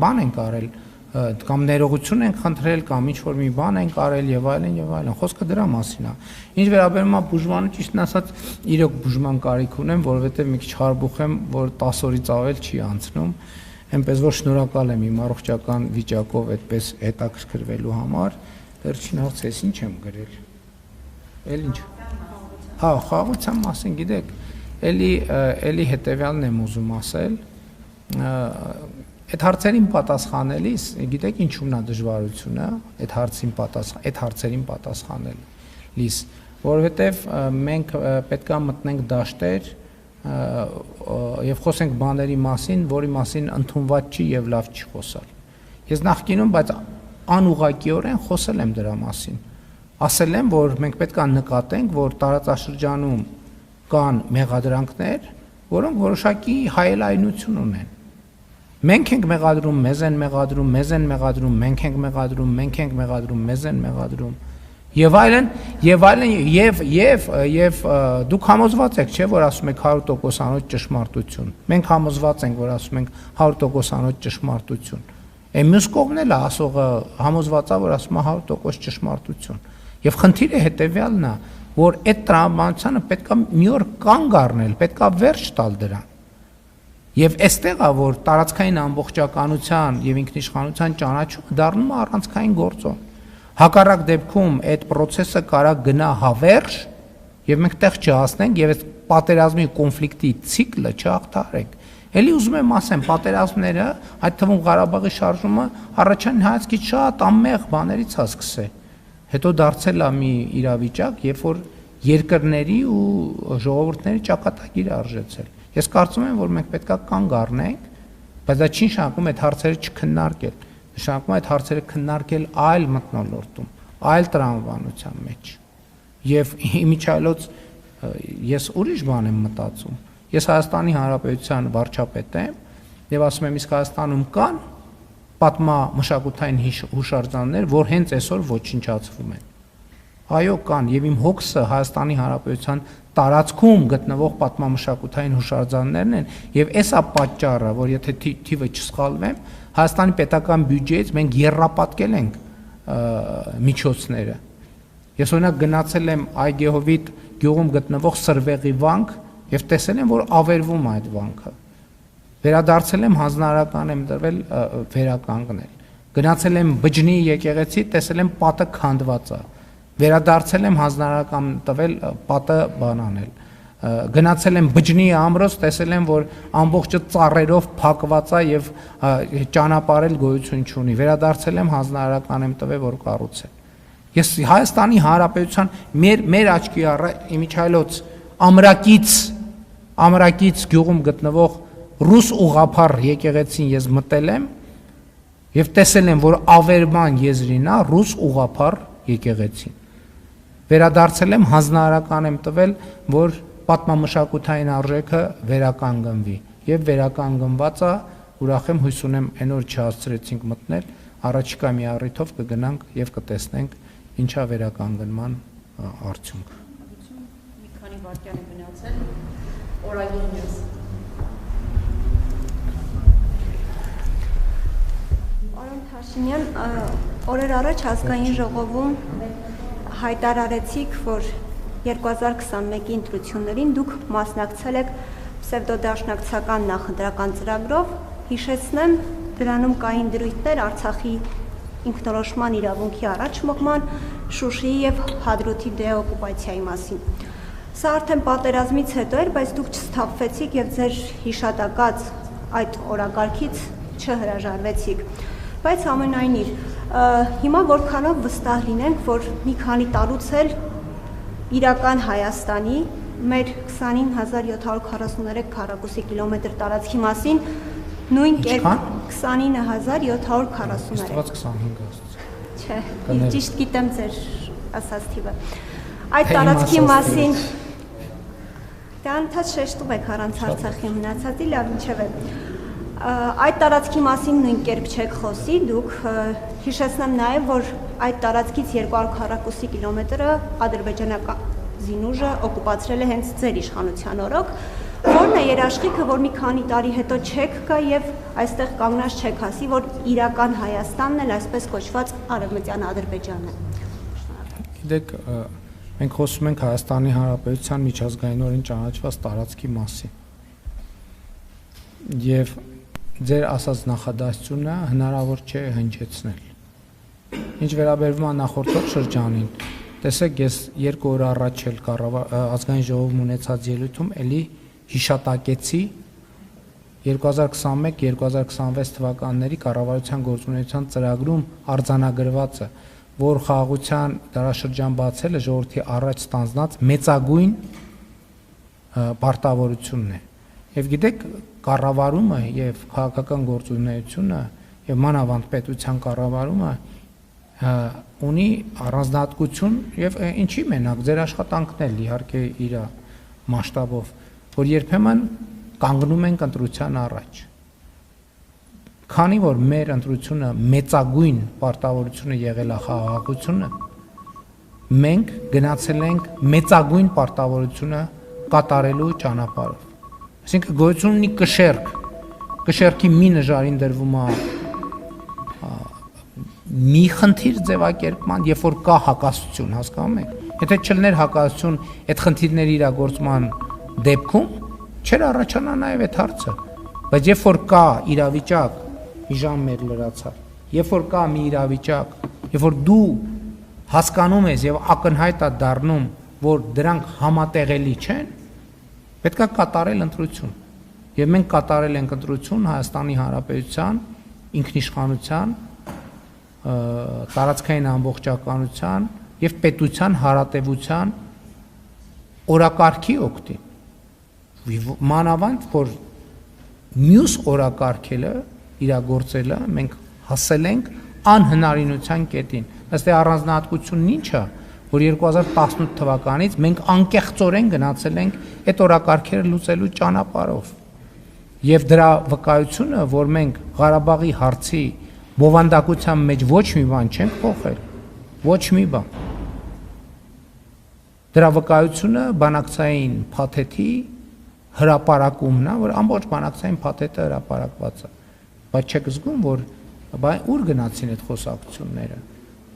S1: բան ենք արել, կամ ներողություն են խնդրել, կամ ինչ-որ մի բան են արել եւ այլն, խոսքը դրա մասին է։ Ինչ վերաբերում է բուժմանը, ճիշտն ասած, իրոք բուժման կարիք ունեմ, որովհետեւ մի քիչ խարբուխ եմ, որ 10 օրից ավել չի անցնում, այնպես որ շնորհակալ եմ իմ առողջական վիճակով այդպես հետաքրքրվելու համար։ Վերջին հարցը ես ինչ եմ գրել։ Էլ ինչ։ Հա, խաղաղության մասին, գիտեք, էլի հետեւյալն եմ ուզում ասել։ Այդ հարցերին պատասխանելիս, գիտեք ինչու՞մն է դժվարությունը, այդ հարցերին պատասխանելիս, որովհետև մենք պետք է մտնենք դաշտեր եւ խոսենք բաների մասին, որի մասին ընդունված չի եւ լավ չի խոսալ։ Ես նախկինում, բայց անուղղակիորեն խոսել եմ դրա մասին։ Ասել եմ, որ մենք պետք է նկատենք, որ տարածաշրջանում կան մեղադրանքներ, որոնք որոշակի հայելայնություն ունեն։ Մենք ենք մեղադրում, մեզ են մեղադրում, մեզ են մեղադրում, մենք ենք մեղադրում, մենք ենք մեղադրում, մեզ են մեղադրում եւ դուք համոզված եք, չէ՞, որ ասում եք 100%-անոց ճշմարտություն։ Մենք համոզված ենք, որ ասում ենք 100%-անոց ճշմարտություն։ Այն մյուս կողմն էլ է ասողը համոզված է, որ ասում է 100% ճշմարտություն։ Եվ խնդիրը հետեւյալն է, որ այդ տրամաբանությանը պետքա մի օր կանգ առնել, պետքա վերջ տալ դրան։ Եվ այստեղ է, որ տարածքային ամբողջականության եւ ինքնիշխանության ճանաչումը դառնում է առանցքային գործոն։ Հակառակ դեպքում այդ process-ը կարա գնա հավերժ եւ մենք տեղ չհասնենք եւ այդ պատերազմի կոնֆլիկտի ցիկլը չհաղթարենք։ Էլի ուզում եմ ասեմ, պատերազմները, այդ թվում Ղարաբաղի շարժումը առաջին հայացքից շատ անմեղ բաներից է սկսել։ Հետո դարձել է մի իրավիճակ, երբ որ երկրների ու ժողովուրդների ճակատագիրը արժեցել։ Ես կարծում եմ, որ մենք պետք է կանգ առնենք, բայց դա չի նշանակում այդ հարցերը չքննարկել։ Նշանակում է այդ հարցերը քննարկել այլ մթնոլորտում, այլ տրամաբանության մեջ։ Եվ իմիջիալոց ես ուրիշ բան եմ մտածում։ Ես Հայաստանի Հանրապետության վարչապետ եմ եւ ասում եմ, իսկ Հայաստանում կան պատմամշակութային հուշարձաններ, որ հենց այսօր ոչնչացվում են։ Այո, կան եւ իմ հոգսը Հայաստանի Հանրապետության տարածքում գտնվող պատմամշակութային հուշարձաններն են եւ էսա պատճառը, որ եթե թիվը չսխալվեմ, Հայաստանի պետական բյուջեից մենք եռապատկել ենք միջոցները։ Ես օրինակ գնացել եմ Այգեհովիտ գյուղում գտնվող Սրվեղի վանք եւ տեսել եմ, որ ավերվում է այդ վանքը։ Վերադարձել եմ հանձնարարական եմ դրվել վերականգնել։ Գնացել եմ Բջնի եկեղեցի, տեսել եմ պատը քանդված է։ Վերադարձել եմ հանձնարարական տվել պատը բանանել։ Գնացել եմ Բջնի ամրոց, տեսել եմ, որ ամբողջը ծառերով փակված է եւ ճանապարհել գոյություն չունի։ Վերադարձել եմ հանձնարարական եմ տվել, որ կառուցել։ Ես Հայաստանի Հանրապետության մեր աչքի առ իմիջայլոց ամրակից ամրակից գյուղում գտնվող ռուս ուղղափառ եկեղեցին ես մտել եմ եւ տեսել եմ, որ Ավերման եզրին է ռուս ուղղափառ եկեղեցին։ Վերադարձել եմ, հանձնարարական եմ տվել, որ պատմամշակութային արժեքը վերականգնվի եւ վերականգնված է, ուրախ եմ, հույս ունեմ այն օր չհասցրեցինք մտնել, առաջիկա մի առիթով կգնանք եւ կտեսնենք ինչա վերականգնման արդյունք։
S2: Մի քանի վայրկյան է մնացել, օրագիրներս։
S6: Պարոն Թաշինյան, օրեր առաջ ազգային ժողովում հայտարարեցիք, որ 2021-ի ընտրություններին դուք մասնակցել եք պսևդոդաշնակցական նախընտրական ծրագրով, հիշեցնեմ, դրանում կային դրույթներ Արցախի ինքնորոշման իրավունքի առաջ մղման, Շուշիի եւ Հադրութի դեօկուպացիայի մասին։ Սա արդեն պատերազմից հետո էր, բայց դուք չսթափվեցիք եւ ձեր հիշատակած այդ օրակարգից չհրաժարվեցիք։ Բայց ամենայնիվ, հիմա որքանով վստահ լինենք, որ մի քանի տարուց էլ իրական Հայաստանի մեր 29743 քառակուսի կիլոմետր տարածքի մասին նույն կերպ 29743
S1: Ստված 25 ասած։
S6: Չէ, ճիշտ գիտեմ ձեր ասած թիվը։ Այդ տարածքի մասին դե անընդհատ շեշտում եք առանց Արցախի մնացածի, լավ ինչևէ։ Այդ տարածքի մասին նույն կերպ չեք խոսի, դուք հիշեցնեմ նաև, որ այդ տարածքից 200 քառակուսի կիլոմետրը ադրբեջանական զինուժը օկուպացրել է հենց ձեր իշխանության օրոք, որն է երաշխիքը, որ մի քանի տարի հետո չեք գա եւ այստեղ կանգնած չեք ասի, որ իրական Հայաստանն էլ այսպես կոչված Արևմտյան Ադրբեջանն է։
S1: Գիտեք, մենք խոսում ենք Հայաստանի Հանրապետության միջազգայինորեն ճանաչված տարածքի մասին։ Եվ ձեր ասած նախադասությունը հնարավոր չէ հնչեցնել։ Ինչ վերաբերվում է նախորդ շրջանին, տեսեք, ես 2 օր առաջ էլ ազգային ժողովում ունեցած ելույթում էլի հիշատակեցի 2021-2026 թվականների կառավարության գործունեության ծրագրում արձանագրվածը, որ խաղաղության դարաշրջան բացելը ժողովրդի առաջ ստանձնած մեծագույն պարտավորությունն է։ Եվ գիտեք, կառավարումը եւ քաղաքական գործունեությունը եւ մանավանդ պետության կառավարումը ունի առանձնահատկություն եւ ինչի մենակ ձեր աշխատանքն էլ իհարկե իր մասշտաբով, որ երբեմն կանգնում ենք ընտրության առաջ։ Քանի որ մեր ընտրությունը մեծագույն պարտավորությունը եղել է խաղաղությունը, մենք գնացել ենք մեծագույն պարտավորությունը կատարելու ճանապարհով։ Այսինքն գոյություն ունի կշեռքի մի նժարին դրվում է մի խնդիր ձևակերպման, երբ որ կա հակասություն, հասկանում եք։ Եթե չլներ հակասություն այդ խնդիրների իրագործման դեպքում, չէր առաջանա նաև այդ հարցը։ Բայց երբ որ կա իրավիճակ, մի ժամ մեր լրացավ, երբ որ կա մի իրավիճակ, երբ որ դու հասկանում ես եւ ակնհայտ է դառնում, որ դրանք համատեղելի չեն, պետք է կատարել ընտրություն։ Եվ մենք կատարել ենք ընտրություն Հայաստանի Հանրապետության ինքնիշխանության, տարածքային ամբողջականության եւ պետության հարատեվության օրակարգի օգտին։ Մանավանդ որ մյուս օրակարգելը իրագործելը մենք հասել ենք անհնարինության կետին։ Ըստ առանձնահատկությունն ինչ է, որ 2018 թվականից մենք անկեղծորեն գնացել ենք այդ օրակարգերը լուծելու ճանապարհով։ Եվ դրա վկայությունը, որ մենք Ղարաբաղի հարցի բովանդակության մեջ ոչ մի բան չենք փոխել, ոչ մի բան։ Դրա վկայությունը բանակցային փաթեթի հրապարակումն է, որ ամբողջ բանակցային փաթեթը հրապարակված է։ Բայց չեք զգում, որ ուր գնացին այդ խոսակցությունները,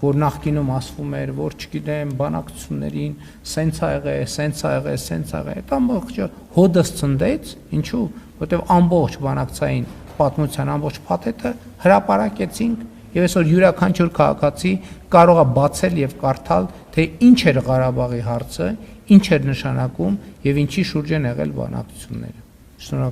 S1: որ նախկինում ասվում էր, որ չգիտեմ, բանակցություններին սենց ա եղել, սենց ա եղել, սենց ա եղել, այդ ամբողջը հոդս ցնդեց, ինչու, որտեղ ամբողջ բանակցային պատմության ամբողջ փաթեթը հրապարակեցինք եւ այսօր յուրաքանչյուր քաղաքացի կարող է բացել եւ կարդալ, թե ինչ էր Ղարաբաղի հարցը, ինչ էր նշանակում եւ ինչի շուրջ են եղել բանակցությունները։ Շնորհակալ